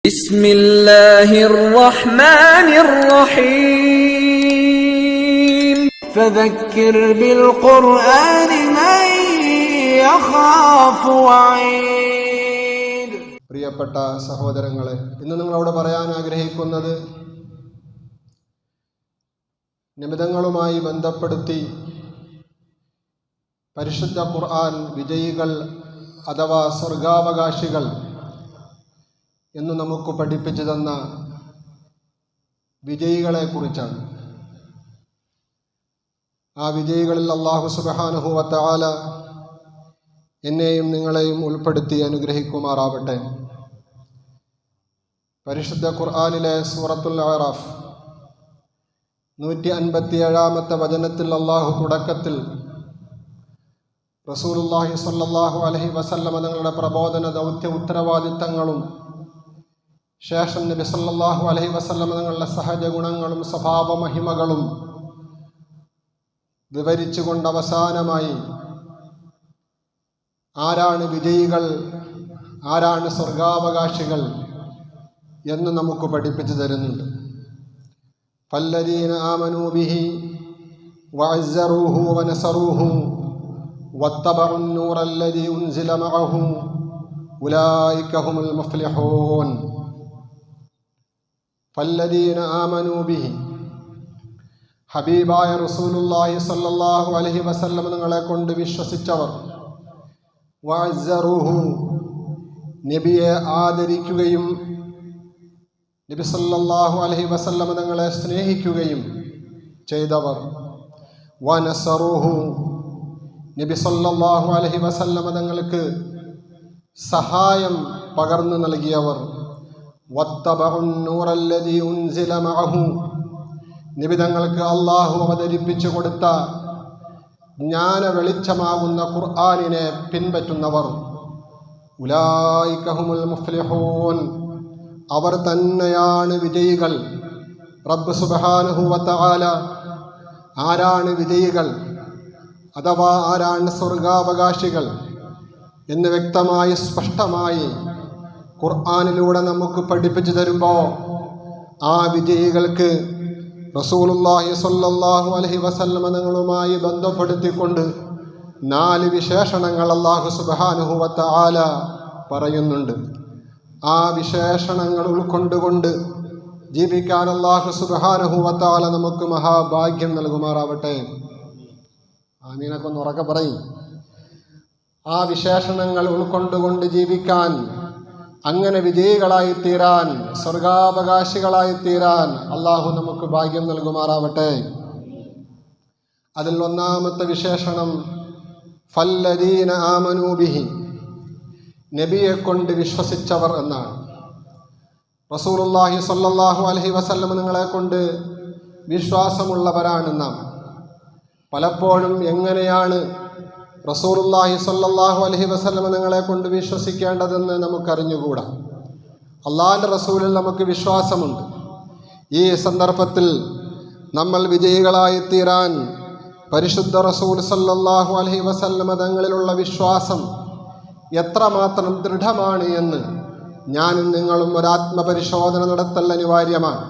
بسم الله الرحمن الرحيم فذكر بالقرآن من يخاف وعيد. പ്രിയപ്പെട്ട സഹോദരങ്ങളെ, ഇന്ന് നിങ്ങളോട് പറയാൻ ആഗ്രഹിക്കുന്നത് നിമിതങ്ങളുമായി ബന്ധപ്പെടുത്തി പരിശുദ്ധ ഖുർആൻ വിജയികൾ അഥവാ സ്വർഗാവകാശികൾ എന്ന് നമുക്ക് പഠിപ്പിച്ചു തന്ന വിജയികളെ കുറിച്ചാണ്. ആ വിജയികളിൽ അല്ലാഹു സുബ്ഹാനഹു വ തആല എന്നെയും നിങ്ങളെയും ഉൾപ്പെടുത്തി അനുഗ്രഹിക്കുമാറാവട്ടെ. പരിശുദ്ധ ഖുർആനിലെ സൂറത്തുൽ അഅറാഫ് 157-ാമത്തെ വചനത്തിൽ അല്ലാഹു തുടക്കത്തിൽ റസൂലുള്ളാഹി സ്വല്ലല്ലാഹു അലൈഹി വസല്ലമ തങ്ങളുടെ പ്രബോധന ദൗത്യ ഉത്തരവാദിത്തങ്ങളും ശേഷം നബി സല്ലല്ലാഹു അലൈഹി വസല്ലമ തങ്ങളുടെ സഹജ ഗുണങ്ങളും സ്വഭാവ മഹിമകളും വിവരിച്ചുകൊണ്ട് അവസാനമായി ആരാണ് വിജയികൾ, ആരാണ് സ്വർഗാവകാശികൾ എന്ന് നമുക്ക് പഠിപ്പിച്ചു തരുന്നുണ്ട്. ഫല്ലദീന ആമനൂ ബിഹി വഅസ്സറൂഹു വനസറൂഹു വത്തബഉൻ നൂറല്ലദീ ഉൻസില മഅഹു ഉലൈക ഹുമുൽ മുഫ്ലിഹൂൻ. ഫല്ലദീന ആമനൂ ബിഹി, ഹബീബായ റസൂലുള്ളാഹി സ്വല്ലല്ലാഹു അലൈഹി വസല്ലം തങ്ങളെ കൊണ്ട് വിശ്വസിച്ചവർ, വഅസ്സറൂഹു, നബിയെ ആദരിക്കുകയും നബി സല്ലല്ലാഹു അലൈഹി വസല്ലം തങ്ങളെ സ്നേഹിക്കുകയും ചെയ്തവർ, വനസറൂഹു, നബി സല്ലല്ലാഹു അലൈഹി വസല്ലം തങ്ങൾക്ക് സഹായം പകർന്നു നൽകിയവർ, വത്തബഉൻ നൂറല്ലദീ ഉൻസില മഅഹു, നബി തങ്ങൾക്ക് അല്ലാഹു അവതരിപ്പിച്ചു കൊടുത്ത ജ്ഞാന വെളിച്ചമാകുന്ന ഖുർആനിനെ പിൻപറ്റുന്നവർ, ഉലൈക ഹുമുൽ മുഫ്ലിഹൂൻ, അവർ തന്നെയാണ് വിജയികൾ. റബ്ബ് സുബ്ഹാനഹു വ തആല ആരാണ് വിജയികൾ അഥവാ ആരാണ് സ്വർഗാവകാശികൾ എന്ന് വ്യക്തമായി സ്പഷ്ടമായി ഖുർആനിലൂടെ നമുക്ക് പഠിപ്പിച്ചു തരുമ്പോൾ ആ വിജയികൾക്ക് റസൂലുള്ളാഹി സ്വല്ലല്ലാഹു അലൈഹി വസല്ലമ തങ്ങളുമായി ബന്ധപ്പെടുത്തിക്കൊണ്ട് 4 വിശേഷണങ്ങൾ അല്ലാഹു സുബ്ഹാനഹു വ തആല പറയുന്നുണ്ട്. ആ വിശേഷണങ്ങൾ ഉൾക്കൊണ്ടുകൊണ്ട് ജീവിക്കാൻ അല്ലാഹു സുബ്ഹാനഹു വ തആല നമുക്ക് മഹാഭാഗ്യം നൽകുമാറാവട്ടെ. ആമീനൊക്കെ ഒന്ന് ഉറക്കെ പറയും. ആ വിശേഷണങ്ങൾ ഉൾക്കൊണ്ടുകൊണ്ട് ജീവിക്കാൻ, അങ്ങനെ വിജയികളായിത്തീരാൻ, സ്വർഗാവകാശികളായിത്തീരാൻ അള്ളാഹു നമുക്ക് ഭാഗ്യം നൽകുമാറാവട്ടെ. അതിൽ ഒന്നാമത്തെ വിശേഷണം ഫല്ലദീന ആമനൂ ബിഹി, നബിയെ കൊണ്ട് വിശ്വസിച്ചവർ എന്നാണ്. റസൂലുള്ളാഹി സ്വല്ലല്ലാഹു അലൈഹി വസല്ലം നിങ്ങളെ കൊണ്ട് വിശ്വാസമുള്ളവരാണ് നാം. പലപ്പോഴും എങ്ങനെയാണ് റസൂലുള്ളാഹി സ്വല്ലല്ലാഹു അലൈഹി വസല്ലം നിങ്ങളെ കൊണ്ട് വിശ്വസിക്കേണ്ടതെന്ന് നമുക്കറിഞ്ഞുകൂടാ. അള്ളാഹിൻ്റെ റസൂലിൽ നമുക്ക് വിശ്വാസമുണ്ട്. ഈ സന്ദർഭത്തിൽ നമ്മൾ വിജയികളായിത്തീരാൻ പരിശുദ്ധ റസൂൽ സ്വല്ലല്ലാഹു അലൈഹി വസല്ലം തങ്ങളിലുള്ള വിശ്വാസം എത്രമാത്രം ദൃഢമാണ് എന്ന് ഞാനും നിങ്ങളും ഒരാത്മപരിശോധന നടത്തൽ അനിവാര്യമാണ്.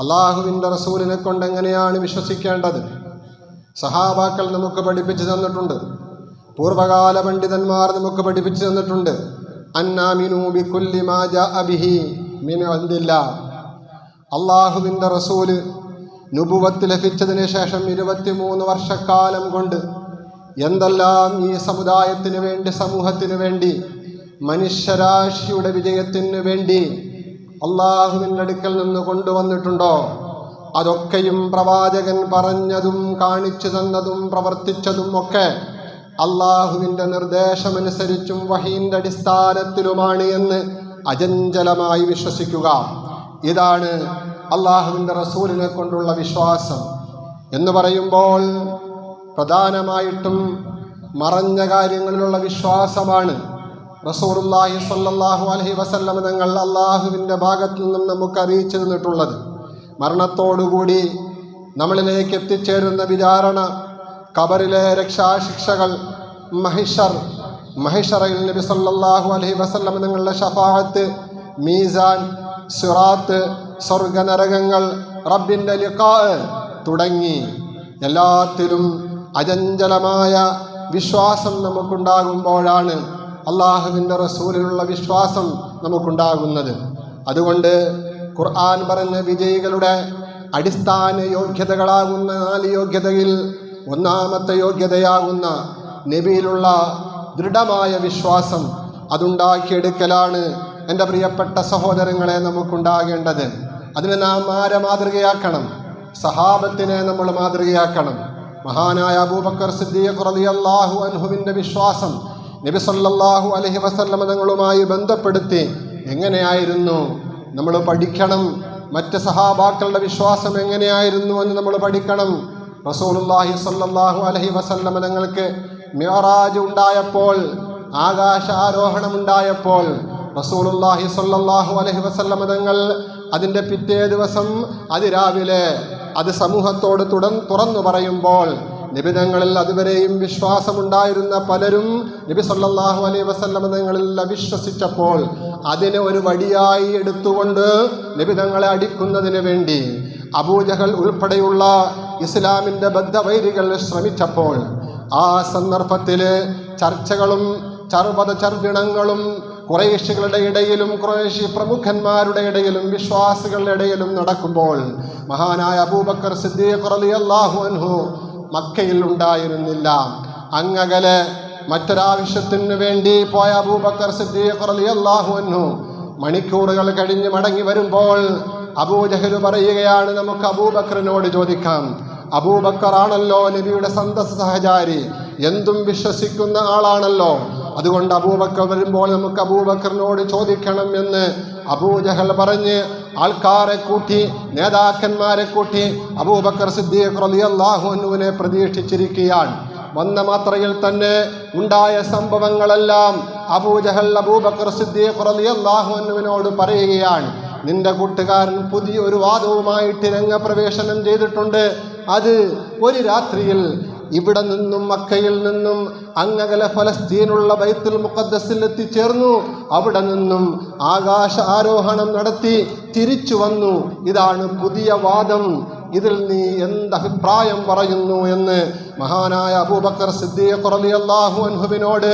അള്ളാഹുവിൻ്റെ റസൂലിനെ കൊണ്ട് എങ്ങനെയാണ് വിശ്വസിക്കേണ്ടത് സഹാബാക്കൾ നമുക്ക് പഠിപ്പിച്ചു തന്നിട്ടുണ്ട്. പൂർവകാല പണ്ഡിതന്മാർ നമുക്ക് പഠിപ്പിച്ചു തന്നിട്ടുണ്ട്. അന്നാമിനൂ ബികുല്ലി മാ ജാഅ ബിഹി മിൻ ഇൻദില്ലാഹ്. അല്ലാഹുവിൻ്റെ റസൂല് നുബുവത്ത് ലഭിച്ചതിന് ശേഷം 23 വർഷക്കാലം കൊണ്ട് എന്തെല്ലാം ഈ സമുദായത്തിന് വേണ്ടി, സമൂഹത്തിന് വേണ്ടി, മനുഷ്യരാശിയുടെ വിജയത്തിന് വേണ്ടി അല്ലാഹുവിൻ്റെ അടുക്കൽ നിന്ന് കൊണ്ടുവന്നിട്ടുണ്ടോ അതൊക്കെയും പ്രവാചകൻ പറഞ്ഞതും കാണിച്ചു തന്നതും പ്രവർത്തിച്ചതും ഒക്കെ അള്ളാഹുവിൻ്റെ നിർദ്ദേശമനുസരിച്ചും വഹീൻ്റെ അടിസ്ഥാനത്തിലുമാണ് എന്ന് അചഞ്ചലമായി വിശ്വസിക്കുക. ഇതാണ് അള്ളാഹുവിൻ്റെ റസൂലിനെ കൊണ്ടുള്ള വിശ്വാസം എന്ന് പറയുമ്പോൾ പ്രധാനമായിട്ടും മറഞ്ഞ കാര്യങ്ങളിലുള്ള വിശ്വാസമാണ്. റസൂലുള്ളാഹി സ്വല്ലല്ലാഹു അലൈഹി വസല്ലം തങ്ങൾ അള്ളാഹുവിൻ്റെ ഭാഗത്തു നിന്നും നമുക്ക് അറിയിച്ചു തന്നിട്ടുള്ളത്. മരണത്തോടുകൂടി നമ്മളിലേക്ക് എത്തിച്ചേരുന്ന വിചാരണ, ഖബറിലെ രക്ഷാശിക്ഷകൾ, മഹിഷറയിൽ നബി സല്ലല്ലാഹു അലൈഹി വസല്ലം തങ്ങളുടെ ശഫാഅത്ത്, മീസാൻ, സിറാത്ത്, സ്വർഗനരകങ്ങൾ, റബ്ബിൻ്റെ ലിഖാ തുടങ്ങി എല്ലാത്തിലും അചഞ്ചലമായ വിശ്വാസം നമുക്കുണ്ടാകുമ്പോഴാണ് അള്ളാഹുവിൻ്റെ റസൂലിലുള്ള വിശ്വാസം നമുക്കുണ്ടാകുന്നത്. അതുകൊണ്ട് ഖുർആൻ പറഞ്ഞ വിജയികളുടെ അടിസ്ഥാന യോഗ്യതകളാകുന്ന 4 യോഗ്യതയിൽ ഒന്നാമത്തെ യോഗ്യതയാകുന്ന നബിയിലുള്ള ദൃഢമായ വിശ്വാസം അതുണ്ടാക്കിയെടുക്കലാണ് എൻ്റെ പ്രിയപ്പെട്ട സഹോദരങ്ങളെ നമുക്കുണ്ടാകേണ്ടത്. അതിന് നാം ആരെ മാതൃകയാക്കണം? സഹാബത്തിനെ നമ്മൾ മാതൃകയാക്കണം. മഹാനായ അബൂബക്കർ സിദ്ദീഖ് റളിയല്ലാഹു അൻഹുവിൻ്റെ വിശ്വാസം നബി സല്ലല്ലാഹു അലൈഹി വസല്ലം തങ്ങളുമായി ബന്ധപ്പെടുത്തി എങ്ങനെയായിരുന്നു നമ്മൾ പഠിക്കണം. മറ്റ് സഹാബാക്കളുടെ വിശ്വാസം എങ്ങനെയായിരുന്നു എന്ന് നമ്മൾ പഠിക്കണം. റസൂലുള്ളാഹി സ്വല്ലല്ലാഹു അലൈഹി വസല്ലം തങ്ങൾക്ക് മിഅ്റാജ് ഉണ്ടായപ്പോൾ, ആകാശ ആരോഹണമുണ്ടായപ്പോൾ റസൂലുള്ളാഹി സ്വല്ലല്ലാഹു അലൈഹി വസല്ലം തങ്ങൾ അതിൻ്റെ പിറ്റേ ദിവസം അതിരാവിലെ അത് സമൂഹത്തോട് തുറന്നു പറയുമ്പോൾ നബിതങ്ങളിൽ അതുവരെയും വിശ്വാസമുണ്ടായിരുന്ന പലരും നബി സല്ലല്ലാഹു അലൈഹി വസല്ലം തങ്ങളിൽ അവിശ്വസിച്ചപ്പോൾ അതിനെ ഒരു വടിയായി എടുത്തുകൊണ്ട് നബിതങ്ങളെ അടിക്കുന്നതിന് വേണ്ടി അബൂജഹൽ ഉൾപ്പെടെയുള്ള ഇസ്ലാമിൻ്റെ ബദ്ധവൈരികൾ ശ്രമിച്ചപ്പോൾ ആ സന്ദർഭത്തിൽ ചർച്ചകളും ചർവിണങ്ങളും ഖുറൈശികളുടെ ഇടയിലും ഖുറൈശി പ്രമുഖന്മാരുടെ ഇടയിലും വിശ്വാസികളുടെ ഇടയിലും നടക്കുമ്പോൾ മഹാനായ അബൂബക്കർ സിദ്ദീഖ് റളിയല്ലാഹു അൻഹു മക്കയിൽ ഉണ്ടായിരുന്നില്ല. അങ്ങകലെ മറ്റൊരാവശ്യത്തിന് വേണ്ടി പോയ അബൂബക്കർ സിദ്ദീഖ് റളിയല്ലാഹു അൻഹു മണിക്കൂറുകൾ കഴിഞ്ഞ് മടങ്ങി വരുമ്പോൾ അബൂജഹൽ പറയുകയാണ്, നമുക്ക് അബൂബക്കറിനോട് ചോദിക്കാം. അബൂബക്കർ ആണല്ലോ നബിയുടെ സഹചാരി, എന്തും വിശ്വസിക്കുന്ന ആളാണല്ലോ. അതുകൊണ്ട് അബൂബക്കർ വരുമ്പോൾ നമുക്ക് അബൂബക്കറിനോട് ചോദിക്കണം എന്ന് അബൂജഹൽ പറഞ്ഞ് ആൾക്കാരെ കൂട്ടി, നേതാക്കന്മാരെ കൂട്ടി അബൂബക്കർ സിദ്ദീഖ് റളിയല്ലാഹു അൻഹുവിനെ പ്രതീക്ഷിച്ചിരിക്കുകയാണ്. വന്ന മാത്രയിൽ തന്നെ ഉണ്ടായ സംഭവങ്ങളെല്ലാം അബൂജഹൽ അബൂബക്കർ സിദ്ദീഖ് റളിയല്ലാഹു അൻഹുവിനോട് പറയുകയാണ്. നിന്റെ കൂട്ടുകാരൻ പുതിയൊരു വാദവുമായിട്ട് രംഗപ്രവേശനം ചെയ്തിട്ടുണ്ട്. അത് ഒരു രാത്രിയിൽ ഇവിടെ നിന്നും മക്കയിൽ നിന്നും അങ്ങകലെ ഫലസ്തീനുള്ള ബൈത്തുൽ മുഖദ്ദസിൽ എത്തിച്ചേർന്നു. അവിടെ നിന്നും ആകാശ ആരോഹണം നടത്തി തിരിച്ചു വന്നു. ഇതാണ് പുതിയ വാദം. ഇതിൽ നീ എന്തഭിപ്രായം പറയുന്നു എന്ന് മഹാനായ അബൂബക്കർ സിദ്ദീഖ് റളിയല്ലാഹു അൻഹുവിനോട്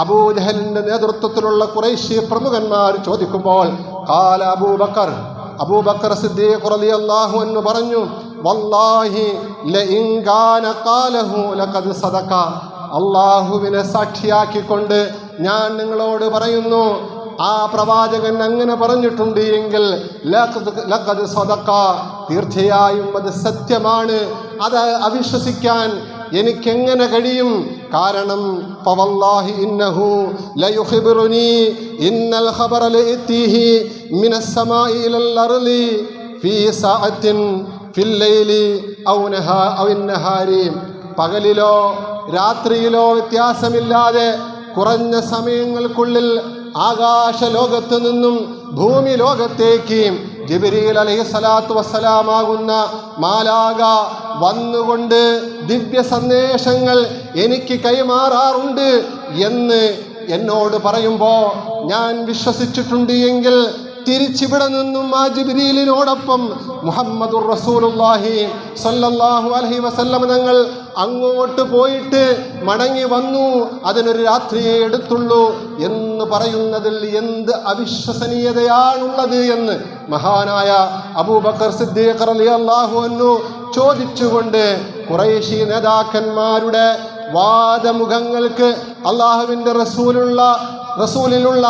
അബൂജഹലിൻ്റെ നേതൃത്വത്തിലുള്ള ഖുറൈശി പ്രമുഖന്മാർ ചോദിക്കുമ്പോൾ ഖാല അബൂബക്കർ സിദ്ദീഖ് റളിയല്ലാഹു അൻഹു പറഞ്ഞു, വല്ലാഹി ലഇൻ കാന ഖാലഹു ലഖദ് സദഖ. അല്ലാഹുവിനെ സാക്ഷിയാക്കിക്കൊണ്ട് ഞാൻ നിങ്ങളോട് പറയുന്നു, ആ പ്രവാചകൻ അങ്ങനെ പറഞ്ഞിട്ടുണ്ട് എങ്കിൽ ലഖദ് സദഖ, തീർച്ചയായും അത് സത്യമാണ്. അത് അവിശ്വസിക്കാൻ എനിക്കെങ്ങനെ കഴിയും? കാരണം ഫവല്ലാഹി ഇന്നഹു ലയുഖ്ബിറുനി ഇന്നൽ ഖബറ ലയതിഹി മിനസ് സമാഇ ഇലൽ അർളി ഫീ സഅത്തിൻ ഫിൽ ലൈലി ഔ നഹാരി. പകലിലോ രാത്രിയിലോ വ്യത്യാസമില്ലാതെ കുറഞ്ഞ സമയങ്ങൾക്കുള്ളിൽ ആകാശ ലോകത്ത് നിന്നും ഭൂമി ലോകത്തേക്ക് ജിബ്രീൽ അലൈഹിസ്സലാത്തു വസ്സലാമാകുന്ന മാലാക വന്നുകൊണ്ട് ദിവ്യ സന്ദേശങ്ങൾ എനിക്ക് കൈമാറാറുണ്ട് എന്ന് എന്നോട് പറയുമ്പോൾ ഞാൻ വിശ്വസിച്ചിട്ടുണ്ട് എങ്കിൽ തിരിച്ചിവിടെ നിന്നും ആ ജിബ്രീലിനോടൊപ്പം മുഹമ്മദുർ റസൂലുള്ളാഹി സ്വല്ലല്ലാഹു അലൈഹി വസല്ലം തങ്ങൾ അങ്ങോട്ട് പോയിട്ട് മടങ്ങി വന്നു, അതിനൊരു രാത്രിയെ എടുത്തുള്ളൂ എന്ന് പറയുന്നതിൽ എന്ത് അവിശ്വസനീയതയാണുള്ളത് എന്ന് മഹാനായ അബൂബക്കർ സിദ്ദീഖ് റളിയല്ലാഹു അൻഹു ചോദിച്ചുകൊണ്ട് ഖുറൈശി നേതാക്കന്മാരുടെ വാദമുഖങ്ങൾക്ക് അള്ളാഹുവിൻ്റെ റസൂലിലുള്ള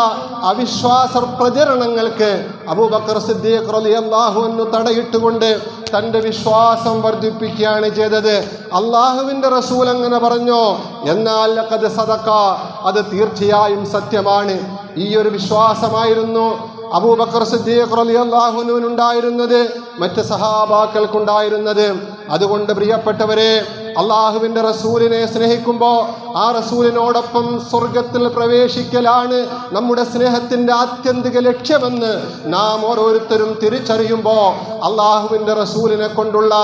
അവിശ്വാസ പ്രചരണങ്ങൾക്ക് അബൂബക്കർ സിദ്ദീഖ് റളിയല്ലാഹു അൻഹു തടയിട്ടുകൊണ്ട് തൻ്റെ വിശ്വാസം വർദ്ധിപ്പിക്കുകയാണ് ചെയ്തത്. അള്ളാഹുവിൻ്റെ റസൂൽ അങ്ങനെ പറഞ്ഞോ, എന്നാൽ ലഖദ് സദഖ, അത് തീർച്ചയായും സത്യമാണ്. ഈ ഒരു വിശ്വാസമായിരുന്നു അബൂബക്കർ സിദ്ദീഖ് റളിയല്ലാഹു അൻഹുവിനുണ്ടായിരുന്നത്, മറ്റ് സഹാബാക്കൾക്കുണ്ടായിരുന്നത്. അതുകൊണ്ട് പ്രിയപ്പെട്ടവരെ, അള്ളാഹുവിൻ്റെ റസൂലിനെ സ്നേഹിക്കുമ്പോൾ ആ റസൂലിനോടൊപ്പം സ്വർഗത്തിൽ പ്രവേശിക്കലാണ് നമ്മുടെ സ്നേഹത്തിൻ്റെ ആത്യന്തിക ലക്ഷ്യമെന്ന് നാം ഓരോരുത്തരും തിരിച്ചറിയുമ്പോൾ അള്ളാഹുവിൻ്റെ റസൂലിനെ കൊണ്ടുള്ള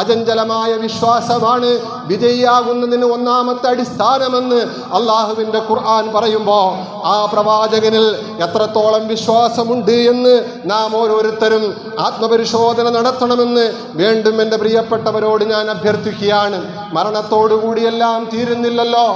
അചഞ്ചലമായ വിശ്വാസമാണ് വിജയിയാകുന്നതിന് ഒന്നാമത്തെ അടിസ്ഥാനമെന്ന് അള്ളാഹുവിൻ്റെ ഖുർആൻ പറയുമ്പോൾ ആ പ്രവാചകനിൽ എത്രത്തോളം വിശ്വാസമുണ്ട് എന്ന് നാം ഓരോരുത്തരും ആത്മപരിശോധന നടത്തണമെന്ന് വീണ്ടും എൻ്റെ പ്രിയപ്പെട്ടവരോട് ഞാൻ അഭ്യർത്ഥിക്കുകയാണ്. മരണത്തോടുകൂടിയെല്ലാം തീരുന്നില്ലല്ലോ.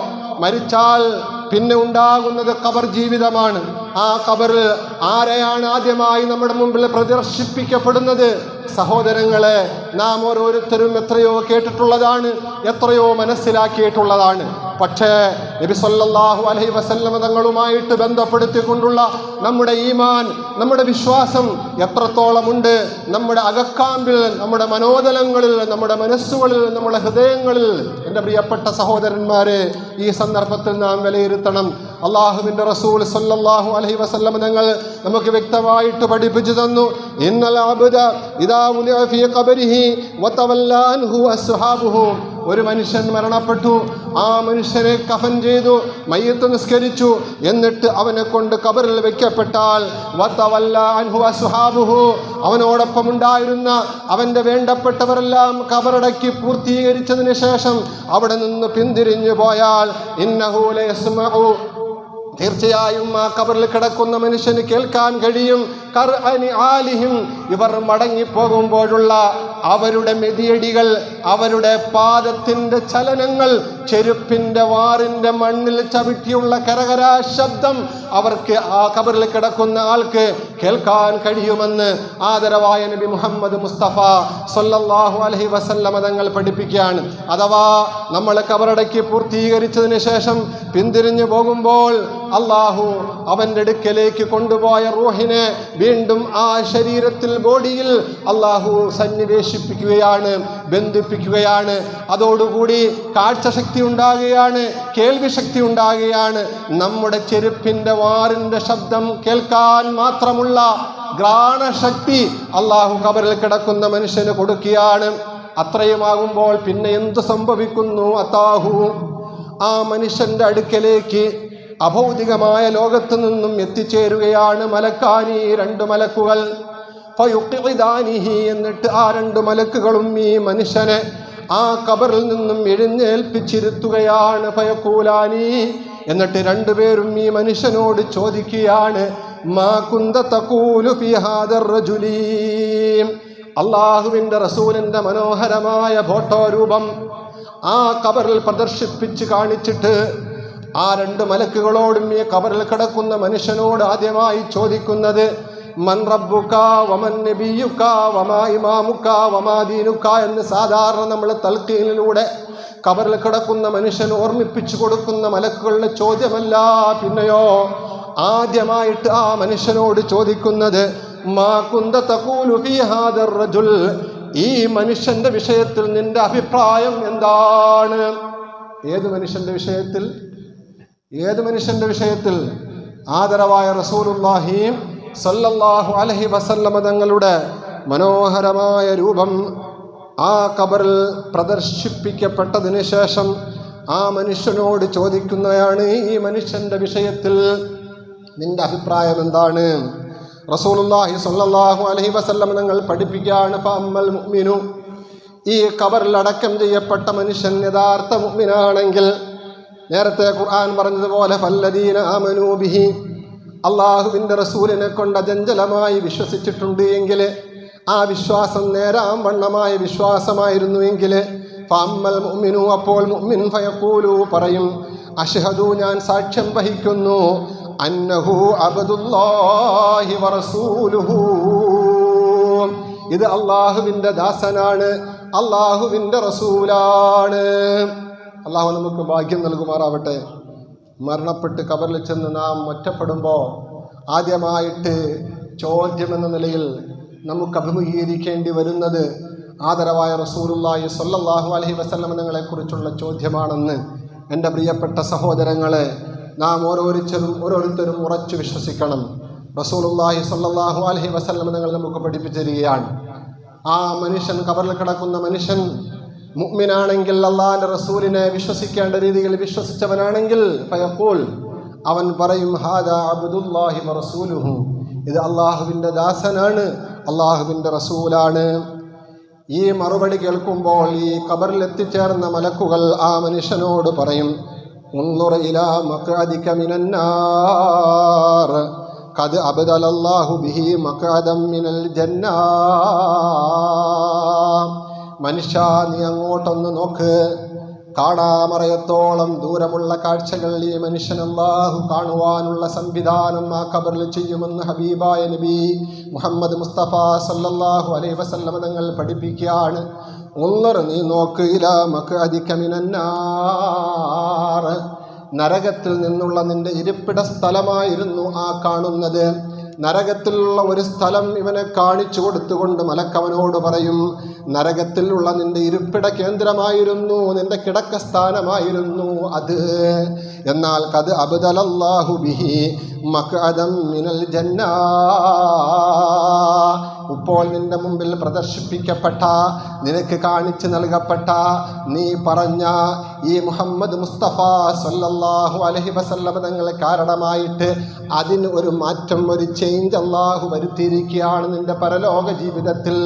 മരിച്ചാൽ പിന്നെ ഉണ്ടാകുന്നത് ഖബർ ജീവിതമാണ്. ആ ഖബറിൽ ആരെയാണ് ആദ്യമായി നമ്മുടെ മുമ്പിൽ പ്രദർശിപ്പിക്കപ്പെടുന്നത്? സഹോദരങ്ങളെ, നാം ഓരോരുത്തരും എത്രയോ കേട്ടിട്ടുള്ളതാണ്, എത്രയോ മനസ്സിലാക്കിയിട്ടുള്ളതാണ്. പക്ഷേ നബി സല്ലല്ലാഹു അലൈഹി വസല്ലം തങ്ങളുമായിട്ട് ബന്ധപ്പെടുത്തിക്കൊണ്ടുള്ള നമ്മുടെ ഈമാൻ, നമ്മുടെ വിശ്വാസം എത്രത്തോളമുണ്ട് നമ്മുടെ അകക്കാമ്പിൽ, നമ്മുടെ മനോതലങ്ങളിൽ, നമ്മുടെ മനസ്സുകളിൽ, നമ്മുടെ ഹൃദയങ്ങളിൽ? എൻ്റെ പ്രിയപ്പെട്ട സഹോദരന്മാരെ, ഈ സന്ദർഭത്തിൽ നാം വിലയിരുത്തണം. അള്ളാഹുവിൻ്റെ റസൂൽ സല്ലല്ലാഹു അലൈഹി വസല്ലം തങ്ങൾ നമുക്ക് വ്യക്തമായിട്ട് പഠിപ്പിച്ചു തന്നു, ഇന്നൽ അബ്ദ ഇദാ ഉലിഅ ഫീ ഖബരിഹി വതവല്ലാ അൻഹു അസ്ഹാബുഹു. ഒരു മനുഷ്യൻ മരണപ്പെട്ടു, ആ മനുഷ്യനെ കഫൻ ചെയ്തു, മയ്യത്ത് നിസ്കരിച്ചു, എന്നിട്ട് അവനെ കൊണ്ട് ഖബറിൽ വെക്കപ്പെട്ടാൽ വതവല്ലാ അൻഹു അസ്ഹാബുഹു, അവനോടൊപ്പം ഉണ്ടായിരുന്ന അവൻ്റെ വേണ്ടപ്പെട്ടവരെല്ലാം ഖബറടക്കി പൂർത്തീകരിച്ചതിന് ശേഷം അവിടെ നിന്ന് പിന്തിരിഞ്ഞു പോയാൽ ഇന്നഹു ലയസ്മഉ, തീർച്ചയായും ആ ഖബറിൽ കിടക്കുന്ന മനുഷ്യന് കേൾക്കാൻ കഴിയും ഖർഅനി ആലിഹിം, ഇവർ മടങ്ങിപ്പോകുമ്പോഴുള്ള അവരുടെ മെതിയടികൾ, അവരുടെ പാദത്തിൻ്റെ ചലനങ്ങൾ, ചെരുപ്പിൻ്റെ വാറിൻ്റെ മണ്ണിൽ ചവിട്ടിയുള്ള കരകരാ ശബ്ദം അവർക്ക് ആ ഖബറിൽ കിടക്കുന്ന ആൾക്ക് കേൾക്കാൻ കഴിയുമെന്ന് ആദരവായ നബി മുഹമ്മദ് മുസ്തഫ സല്ലല്ലാഹു അലൈഹി വസല്ലം തങ്ങൾ പഠിപ്പിക്കുകയാണ്. അഥവാ നമ്മൾ ഖബറടക്കി പൂർത്തീകരിച്ചതിന് ശേഷം പിന്തിരിഞ്ഞു പോകുമ്പോൾ അള്ളാഹു അവൻ്റെ അടുക്കലേക്ക് കൊണ്ടുപോയ റൂഹിനെ വീണ്ടും ആ ശരീരത്തിൽ, ബോഡിയിൽ അള്ളാഹു സന്നിവേശിപ്പിക്കുകയാണ്, ബന്ധിപ്പിക്കുകയാണ്. അതോടുകൂടി കാഴ്ചശക്തി ഉണ്ടാകുകയാണ്, കേൾവി ശക്തി ഉണ്ടാകുകയാണ്. നമ്മുടെ ചെരുപ്പിൻ്റെ വാറിൻ്റെ ശബ്ദം കേൾക്കാൻ മാത്രമുള്ള ഘ്രാണശക്തി അള്ളാഹു ഖബറിൽ കിടക്കുന്ന മനുഷ്യന് കൊടുക്കുകയാണ്. അത്രയുമാകുമ്പോൾ പിന്നെ എന്തു സംഭവിക്കുന്നു? അതാഹു, ആ മനുഷ്യൻ്റെ അടുക്കലേക്ക് അഭൗതികമായ ലോകത്ത് നിന്നും എത്തിച്ചേരുകയാണ് മലക്കാനി, രണ്ട് മലക്കുകൾ. ഫയുഖിദാനിഹി, എന്നിട്ട് ആ രണ്ട് മലക്കുകളും ഈ മനുഷ്യനെ ആ ഖബറിൽ നിന്നും എഴുന്നേൽപ്പിച്ചിരുത്തുകയാണ്. ഫയഖൂലാനി, എന്നിട്ട് രണ്ടുപേരും ഈ മനുഷ്യനോട് ചോദിക്കുകയാണ്, മാ കുന്ത തഖൂലു ഫീ ഹാദർ റജുലി. അള്ളാഹുവിൻ്റെ റസൂലിൻ്റെ മനോഹരമായ ഫോട്ടോ രൂപം ആ ഖബറിൽ പ്രദർശിപ്പിച്ച് കാണിച്ചിട്ട് ആ രണ്ട് മലക്കുകളോടും ഈ ഖബറിൽ കിടക്കുന്ന മനുഷ്യനോട് ആദ്യമായി ചോദിക്കുന്നത് മൻ റബ്ബുക വമൻ നബിയുക വമാ ഇമാമുക വമാ ദീനുക എന്ന് സാധാരണ നമ്മൾ തൽഖീനിലൂടെ ഖബറിൽ കിടക്കുന്ന മനുഷ്യൻ ഓർമ്മിപ്പിച്ചു കൊടുക്കുന്ന മലക്കുകളുടെ ചോദ്യമല്ല. പിന്നെയോ ആദ്യമായിട്ട് ആ മനുഷ്യനോട് ചോദിക്കുന്നത് മാ കുന്ത തഖൂലു ഫീ ഹാദർ റജുൽ, ഈ മനുഷ്യന്റെ വിഷയത്തിൽ നിന്റെ അഭിപ്രായം എന്താണ്? ഏത് മനുഷ്യന്റെ വിഷയത്തിൽ? ഏത് മനുഷ്യന്റെ വിഷയത്തിൽ? ആദരവായ റസൂലുള്ളാഹി സല്ലല്ലാഹു അലൈഹി വസല്ലമ തങ്ങളുടെ മനോഹരമായ രൂപം ആ ഖബറിൽ പ്രദർശിപ്പിക്കപ്പെട്ടതിന് ശേഷം ആ മനുഷ്യനോട് ചോദിക്കുന്നതാണ്, ഈ മനുഷ്യന്റെ വിഷയത്തിൽ നിന്റെ അഭിപ്രായം എന്താണ്? റസൂലുള്ളാഹി സല്ലല്ലാഹു അലൈഹി വസല്ലമ തങ്ങൾ പഠിപ്പിക്കുകയാണ്, ഫഅമ്മൽ മുഅ്മിനു, ഈ ഖബറിൽ അടക്കം ചെയ്യപ്പെട്ട മനുഷ്യൻ യഥാർത്ഥ മുഅ്മിനാണെങ്കിൽ, നേരത്തെ ഖുർആൻ പറഞ്ഞതുപോലെ ഫല്ലദീന ആമനൂ ബിഹി, അള്ളാഹുവിൻ്റെ റസൂലിനെ കൊണ്ട് അചഞ്ചലമായി വിശ്വസിച്ചിട്ടുണ്ട് എങ്കിൽ, ആ വിശ്വാസം നേരാം വണ്ണമായ വിശ്വാസമായിരുന്നു എങ്കിൽ, ഫഅമ്മൽ മുഅ്മിനു, അപ്പോൾ മുഅ്മിൻ ഫയഖൂലു പറയും, അഷ്ഹദു, ഞാൻ സാക്ഷ്യം വഹിക്കുന്നു, അന്നഹു അബ്ദുല്ലാഹി വറസൂലുഹു, ഇത് അള്ളാഹുവിൻ്റെ ദാസനാണ്, അള്ളാഹുവിൻ്റെ റസൂലാണ്. അള്ളാഹു നമുക്ക് ഭാഗ്യം നൽകുമാറാവട്ടെ. മരണപ്പെട്ട് ഖബറിൽ ചെന്ന് നാം ഒറ്റപ്പെടുമ്പോൾ ആദ്യമായിട്ട് ചോദ്യമെന്ന നിലയിൽ നമുക്ക് അഭിമുഖീകരിക്കേണ്ടി വരുന്നത് ആദരവായ റസൂലുള്ളാഹി സ്വല്ലല്ലാഹു അലൈഹി വസല്ലം തങ്ങളെക്കുറിച്ചുള്ള ചോദ്യമാണെന്ന് എൻ്റെ പ്രിയപ്പെട്ട സഹോദരങ്ങളെ നാം ഓരോരുത്തരും ഉറച്ചു വിശ്വസിക്കണം. റസൂലുള്ളാഹി സ്വല്ലല്ലാഹു അലൈഹി വസല്ലം തങ്ങൾ നമുക്ക് പഠിപ്പിച്ചു തരികയാണ്, ആ മനുഷ്യൻ, ഖബറിൽ കിടക്കുന്ന മനുഷ്യൻ മുഅ്മിനാണെങ്കിൽ, അള്ളാഹിൻ്റെ റസൂലിനെ വിശ്വസിക്കേണ്ട രീതിയിൽ വിശ്വസിച്ചവനാണെങ്കിൽ, ഫയഖൂൽ, അവൻ പറയും, ഹാദാ അബ്ദുല്ലാഹി വറസൂലുഹു, ഇത് അള്ളാഹുവിൻ്റെ ദാസനാണ്, അള്ളാഹുവിൻ്റെ റസൂലാണ്. ഈ മറുപടി കേൾക്കുമ്പോൾ ഈ ഖബറിൽ എത്തിച്ചേർന്ന മലക്കുകൾ ആ മനുഷ്യനോട് പറയും, ഉൻളുർ ഇലാ മഖഅദിക മിനന്നാർ ഖദ് അബ്ദലല്ലാഹു ബിഹി മഖഅദം മിനൽ ജന്ന. മനുഷ്യ, നീ അങ്ങോട്ടൊന്ന് നോക്ക്. കാണാമറയത്തോളം ദൂരമുള്ള കാഴ്ചകൾ ഈ മനുഷ്യൻ അല്ലാഹു കാണുവാനുള്ള സംവിധാനം ആ ഖബറിൽ ചെയ്യുമെന്ന് ഹബീബായ നബി മുഹമ്മദ് മുസ്തഫ സല്ലല്ലാഹു അലൈഹി വസല്ലം തങ്ങൾ പഠിപ്പിക്കുകയാണ്. ഉൻളുർ, നീ നോക്ക്, ഇലാ മഖഅദിക മിനന്നാർ, നരകത്തിൽ നിന്നുള്ള നിന്റെ ഇരിപ്പിട സ്ഥലമായിരുന്നു ആ കാണുന്നത്. നരകത്തിലുള്ള ഒരു സ്ഥലം ഇവനെ കാണിച്ചു കൊടുത്തുകൊണ്ട് മലക്കവനോട് പറയും, നരകത്തിലുള്ള നിന്റെ ഇരിപ്പിട കേന്ദ്രമായിരുന്നു, നിന്റെ കിടക്ക സ്ഥാനമായിരുന്നു അത്. എന്നാൽ ഖദ് അബ്ദലല്ലാഹു ബിഹി മഖഅദം മിനൽ ജന്ന, ഇപ്പോൾ നിന്റെ മുമ്പിൽ പ്രദർശിപ്പിക്കപ്പെട്ട, നിനക്ക് കാണിച്ചു നൽകപ്പെട്ട, നീ പറഞ്ഞ ഈ മുഹമ്മദ് മുസ്തഫ സല്ലല്ലാഹു അലൈഹി വസല്ലം തങ്ങൾ കാരണമായിട്ട് അതിന് ഒരു മാറ്റം, ഒരു ചേഞ്ച് അല്ലാഹു വരുത്തിയിരിക്കുകയാണ് നിന്റെ പരലോക ജീവിതത്തിൽ.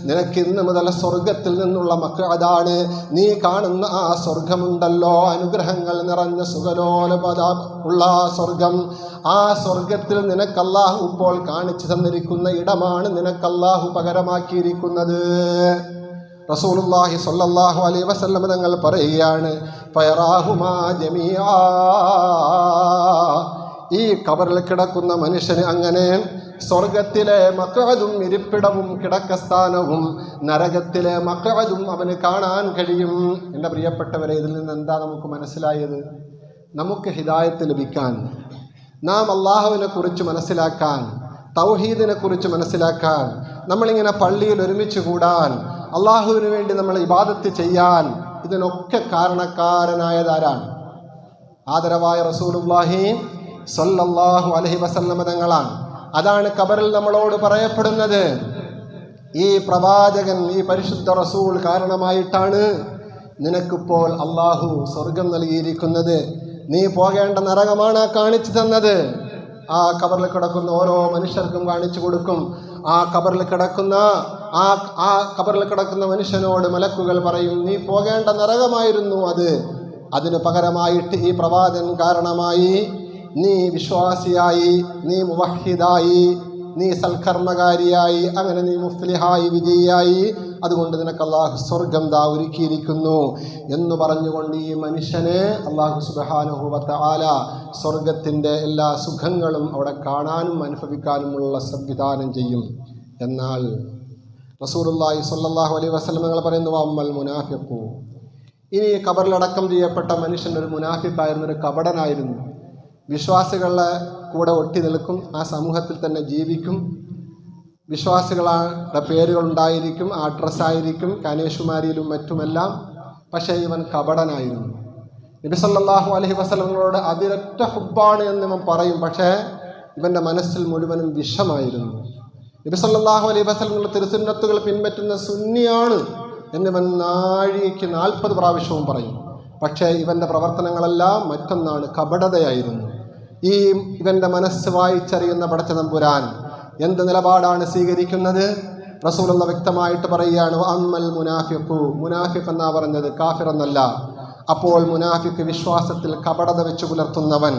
നിനക്ക് ഇന്ന് മുതൽ സ്വർഗത്തിൽ നിന്നുള്ള മഖഅദാണ്. നീ കാണുന്ന ആ സ്വർഗമുണ്ടല്ലോ, അനുഗ്രഹങ്ങൾ നിറഞ്ഞ സുഖലോലപത ഉള്ള സ്വർഗം, ആ സ്വർഗത്തിൽ നിനക്ക് അല്ലാഹു ഇപ്പോൾ കാണിച്ചു തന്നിരിക്കുന്ന ഇടമാണ് നിനക്ക് അല്ലാഹു പകരമാക്കിയിരിക്കുന്നത്. റസൂലുള്ളാഹി സ്വല്ലല്ലാഹു അലൈഹി വസല്ലം തങ്ങൾ പറയുകയാണ്, ഫയറാഹുമാ ജമീആ, ഈ ഖബറിൽ കിടക്കുന്ന മനുഷ്യന് അങ്ങനെ സ്വർഗത്തിലെ മഖഅദും ഇരിപ്പിടവും കിടക്കസ്ഥാനവും നരകത്തിലെ മഖഅദും അവന് കാണാൻ കഴിയും. എൻ്റെ പ്രിയപ്പെട്ടവരെ, ഇതിൽ നിന്ന് എന്താ നമുക്ക് മനസ്സിലായത്? നമുക്ക് ഹിദായത്ത് ലഭിക്കാൻ, നാം അള്ളാഹുവിനെ കുറിച്ച് മനസ്സിലാക്കാൻ, തൗഹീദിനെ കുറിച്ച് മനസ്സിലാക്കാൻ, നമ്മളിങ്ങനെ പള്ളിയിൽ ഒരുമിച്ച് കൂടാൻ, അള്ളാഹുവിന് വേണ്ടി നമ്മൾ ഇബാദത്ത് ചെയ്യാൻ, ഇതിനൊക്കെ കാരണക്കാരനായതാരാണ്? ആദരവായ റസൂലുള്ളാഹി സ്വല്ലല്ലാഹു അലൈഹി വസല്ലം തങ്ങളാണ്. അതാണ് ഖബറിൽ നമ്മളോട് പറയപ്പെടുന്നത്. ഈ പ്രവാചകൻ, ഈ പരിശുദ്ധ റസൂൽ കാരണമായിട്ടാണ് നിനക്കിപ്പോൾ അള്ളാഹു സ്വർഗം നൽകിയിരിക്കുന്നത്. നീ പോകേണ്ട നരകമാണ് കാണിച്ചു തന്നത്. ആ ഖബറിൽ കിടക്കുന്ന ഓരോ മനുഷ്യർക്കും കാണിച്ചു കൊടുക്കും. ആ ഖബറിൽ കിടക്കുന്ന മനുഷ്യനോട് മലക്കുകൾ പറയും, നീ പോകേണ്ട നരകമായിരുന്നു അത്. അതിന് പകരമായിട്ട് ഈ പ്രവാചകൻ കാരണമായി നീ വിശ്വാസിയായി, നീ മുവഹിദായി, നീ സൽക്കർമ്മകാരിയായി, അങ്ങനെ നീ മുഫ്ലിഹായി, വിജയിയായി, അതുകൊണ്ട് നിനക്ക് അള്ളാഹു സ്വർഗം ദാ ഒരുക്കിയിരിക്കുന്നു എന്ന് പറഞ്ഞുകൊണ്ട് ഈ മനുഷ്യനെ അള്ളാഹു സുബ്ഹാനഹു വ തആല സ്വർഗത്തിൻ്റെ എല്ലാ സുഖങ്ങളും അവിടെ കാണാനും അനുഭവിക്കാനുമുള്ള സംവിധാനം ചെയ്യും. എന്നാൽ റസൂലുള്ളാഹി സ്വല്ലല്ലാഹു അലൈഹി വസല്ലം തങ്ങൾ പറയുന്നു, വഅമ്മൽ മുനാഫിഖു, ഇനി ഖബറിലടക്കം ചെയ്യപ്പെട്ട മനുഷ്യൻ ഒരു മുനാഫിഖായിരുന്നു, ഒരു കപടനായിരുന്നു. വിശ്വാസികളുടെ കൂടെ ഒട്ടി നിൽക്കും, ആ സമൂഹത്തിൽ തന്നെ ജീവിക്കും, വിശ്വാസികളുടെ പേരുകളുണ്ടായിരിക്കും, അഡ്രസ്സായിരിക്കും, കനേഷുമാരിയിലും മറ്റുമെല്ലാം. പക്ഷേ ഇവൻ കപടനായിരുന്നു. നബി സല്ലല്ലാഹു അലൈഹി വസല്ലമയോട് അതിരൊറ്റ ഹുബ്ബാണ് എന്ന് ഇവൻ പറയും, പക്ഷേ ഇവൻ്റെ മനസ്സിൽ മുഴുവനും വിഷമായിരുന്നു. നബി സല്ലല്ലാഹു അലൈഹി വസല്ലമയുടെ തിരുസുന്നത്തുകൾ പിൻപറ്റുന്ന സുന്നിയാണ് എന്നിവൻ നാഴികയ്ക്ക് 40 പ്രാവശ്യവും പറയും. പക്ഷേ ഇവൻ്റെ പ്രവർത്തനങ്ങളെല്ലാം മറ്റൊന്നാണ്, കപടതയായിരുന്നു. ഇവൻ്റെ മനസ്സ് വായിച്ചറിയുന്ന പടച്ച തമ്പുരാൻ എന്ത് നിലപാടാണ് സ്വീകരിക്കുന്നത്? റസൂലുള്ള വ്യക്തമായിട്ട് പറയുകയാണ്, അമ്മൽ മുനാഫിഖു, മുനാഫിഖ് എന്നാ പറഞ്ഞത്, കാഫിർ എന്നല്ല. അപ്പോൾ മുനാഫിഖ് വിശ്വാസത്തിൽ കപടത വെച്ച് പുലർത്തുന്നവൻ.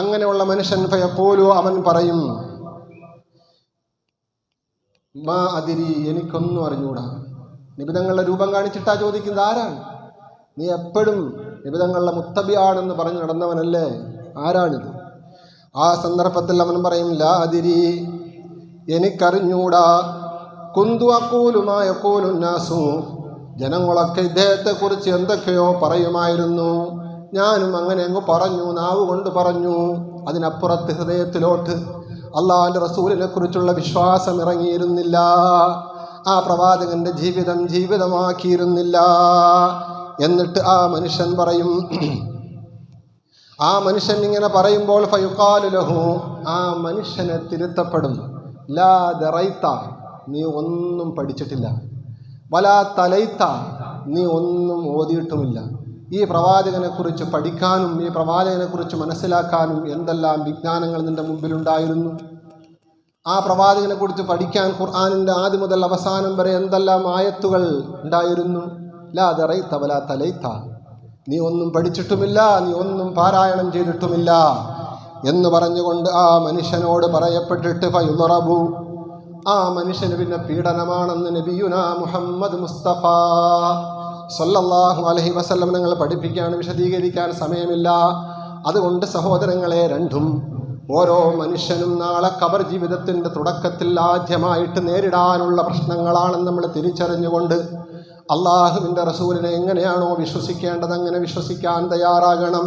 അങ്ങനെയുള്ള മനുഷ്യൻ ഫയഖൂലു, അവൻ പറയും, മാ അദിരി, എനിക്കൊന്നും അറിഞ്ഞൂടാ. നിബിതങ്ങളുടെ രൂപം കാണിച്ചിട്ടാ ചോദിക്കുന്നത്, ആരാണ് നീ? എപ്പോഴും നിബിതങ്ങളുടെ മുത്തബിയാണെന്ന് പറഞ്ഞു നടന്നവനല്ലേ, ആരാണിത്? ആ സന്ദർഭത്തിൽ അവൻ പറയും, ലാ അദിരി, എനിക്കറിഞ്ഞൂടാ. കുന്തു അഖൂലു മാ യഖൂലു നാസു, ജനങ്ങളൊക്കെ ഇദ്ദേഹത്തെക്കുറിച്ച് എന്തൊക്കെയോ പറയുമായിരുന്നു, ഞാനും അങ്ങനെ അങ്ങ് പറഞ്ഞു, നാവ് കൊണ്ട് പറഞ്ഞു. അതിനപ്പുറത്ത് ഹൃദയത്തിലോട്ട് അള്ളാഹുവിൻ്റെ റസൂലിനെ കുറിച്ചുള്ള വിശ്വാസം ഇറങ്ങിയിരുന്നില്ല. ആ പ്രവാചകന്റെ ജീവിതമാക്കിയിരുന്നില്ല. എന്നിട്ട് ആ മനുഷ്യൻ പറയും, ആ മനുഷ്യൻ ഇങ്ങനെ പറയുമ്പോൾ ഫയുഖാലു ലഹു, ആ മനുഷ്യനെ തിരുത്തപ്പെടും, ലാ ദറൈത, നീ ഒന്നും പഠിച്ചിട്ടില്ല, വലാ തലൈത്ത, നീ ഒന്നും ഓതിയിട്ടുമില്ല. ഈ പ്രവാചകനെക്കുറിച്ച് പഠിക്കാനും ഈ പ്രവാചകനെക്കുറിച്ച് മനസ്സിലാക്കാനും എന്തെല്ലാം വിജ്ഞാനങ്ങൾ നിൻ്റെ മുമ്പിലുണ്ടായിരുന്നു. ആ പ്രവാചകനെ കുറിച്ച് പഠിക്കാൻ ഖുർആനിൻ്റെ ആദ്യം മുതൽ അവസാനം വരെ എന്തെല്ലാം ആയത്തുകൾ ഉണ്ടായിരുന്നു. ലാ ദറൈത വലാ തലൈത, നീ ഒന്നും പഠിച്ചിട്ടുമില്ല, നീ ഒന്നും പാരായണം ചെയ്തിട്ടുമില്ല എന്ന് പറഞ്ഞുകൊണ്ട് ആ മനുഷ്യനോട് പറയപ്പെട്ടിട്ട് ഫയുളറബു, ആ മനുഷ്യന് പിന്നെ പീഡനമാണെന്ന് നബിയുനാ മുഹമ്മദ് മുസ്തഫ സല്ലല്ലാഹു അലൈഹി വസല്ലം ഞങ്ങൾ പഠിപ്പിക്കാൻ വിശദീകരിക്കാൻ സമയമില്ല. അതുകൊണ്ട് സഹോദരങ്ങളെ, രണ്ടും ഓരോ മനുഷ്യനും നാളെ ഖബർ ജീവിതത്തിൻ്റെ തുടക്കത്തിൽ ആദ്യമായിട്ട് നേരിടാനുള്ള പ്രശ്നങ്ങളാണെന്ന് നമ്മൾ തിരിച്ചറിഞ്ഞുകൊണ്ട് അള്ളാഹുവിൻ്റെ റസൂലിനെ എങ്ങനെയാണോ വിശ്വസിക്കേണ്ടത് അങ്ങനെ വിശ്വസിക്കാൻ തയ്യാറാകണം.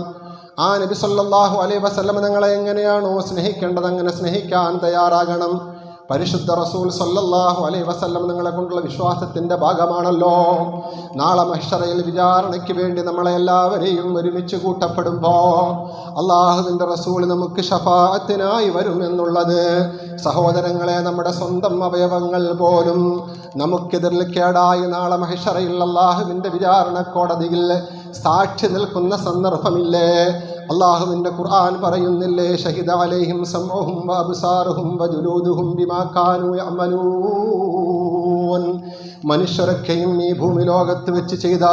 ആ നബി സല്ലല്ലാഹു അലൈഹി വസല്ലം ഞങ്ങളെ എങ്ങനെയാണോ സ്നേഹിക്കേണ്ടത് അങ്ങനെ സ്നേഹിക്കാൻ തയ്യാറാകണം. പരിശുദ്ധ റസൂൽ സല്ലല്ലാഹു അലൈഹി വസല്ലം നിങ്ങളെ കൊണ്ടുള്ള വിശ്വാസത്തിൻ്റെ ഭാഗമാണല്ലോ നാളെ മഹ്ശറയിൽ വിചാരണയ്ക്ക് വേണ്ടി നമ്മളെ എല്ലാവരെയും ഒരുമിച്ച് കൂട്ടപ്പെടുമ്പോൾ അള്ളാഹുവിൻ്റെ റസൂൽ നമുക്ക് ശഫാഅത്തിനായി വരുമെന്നുള്ളത് സഹോദരങ്ങളെ, നമ്മുടെ സ്വന്തം അവയവങ്ങൾ പോലും നമുക്കെതിരിൽ കേടായി നാളെ മഹ്ശറയിൽ അള്ളാഹുവിൻ്റെ വിചാരണ കോടതിയിൽ സാക്ഷി നിൽക്കുന്ന സന്ദർഭമില്ലേ? അള്ളാഹുവിൻ്റെ ഖുർആൻ പറയുന്നില്ലേ, ഷഹിദ അലൈഹിം സമഉഹും വഅബ്സാറുഹും വജുലൂദുഹും ബിമാ കാനൂ യഅമലൂൻ. മനുഷ്യരൊക്കെയും ഈ ഭൂമി ലോകത്ത് വെച്ച് ചെയ്ത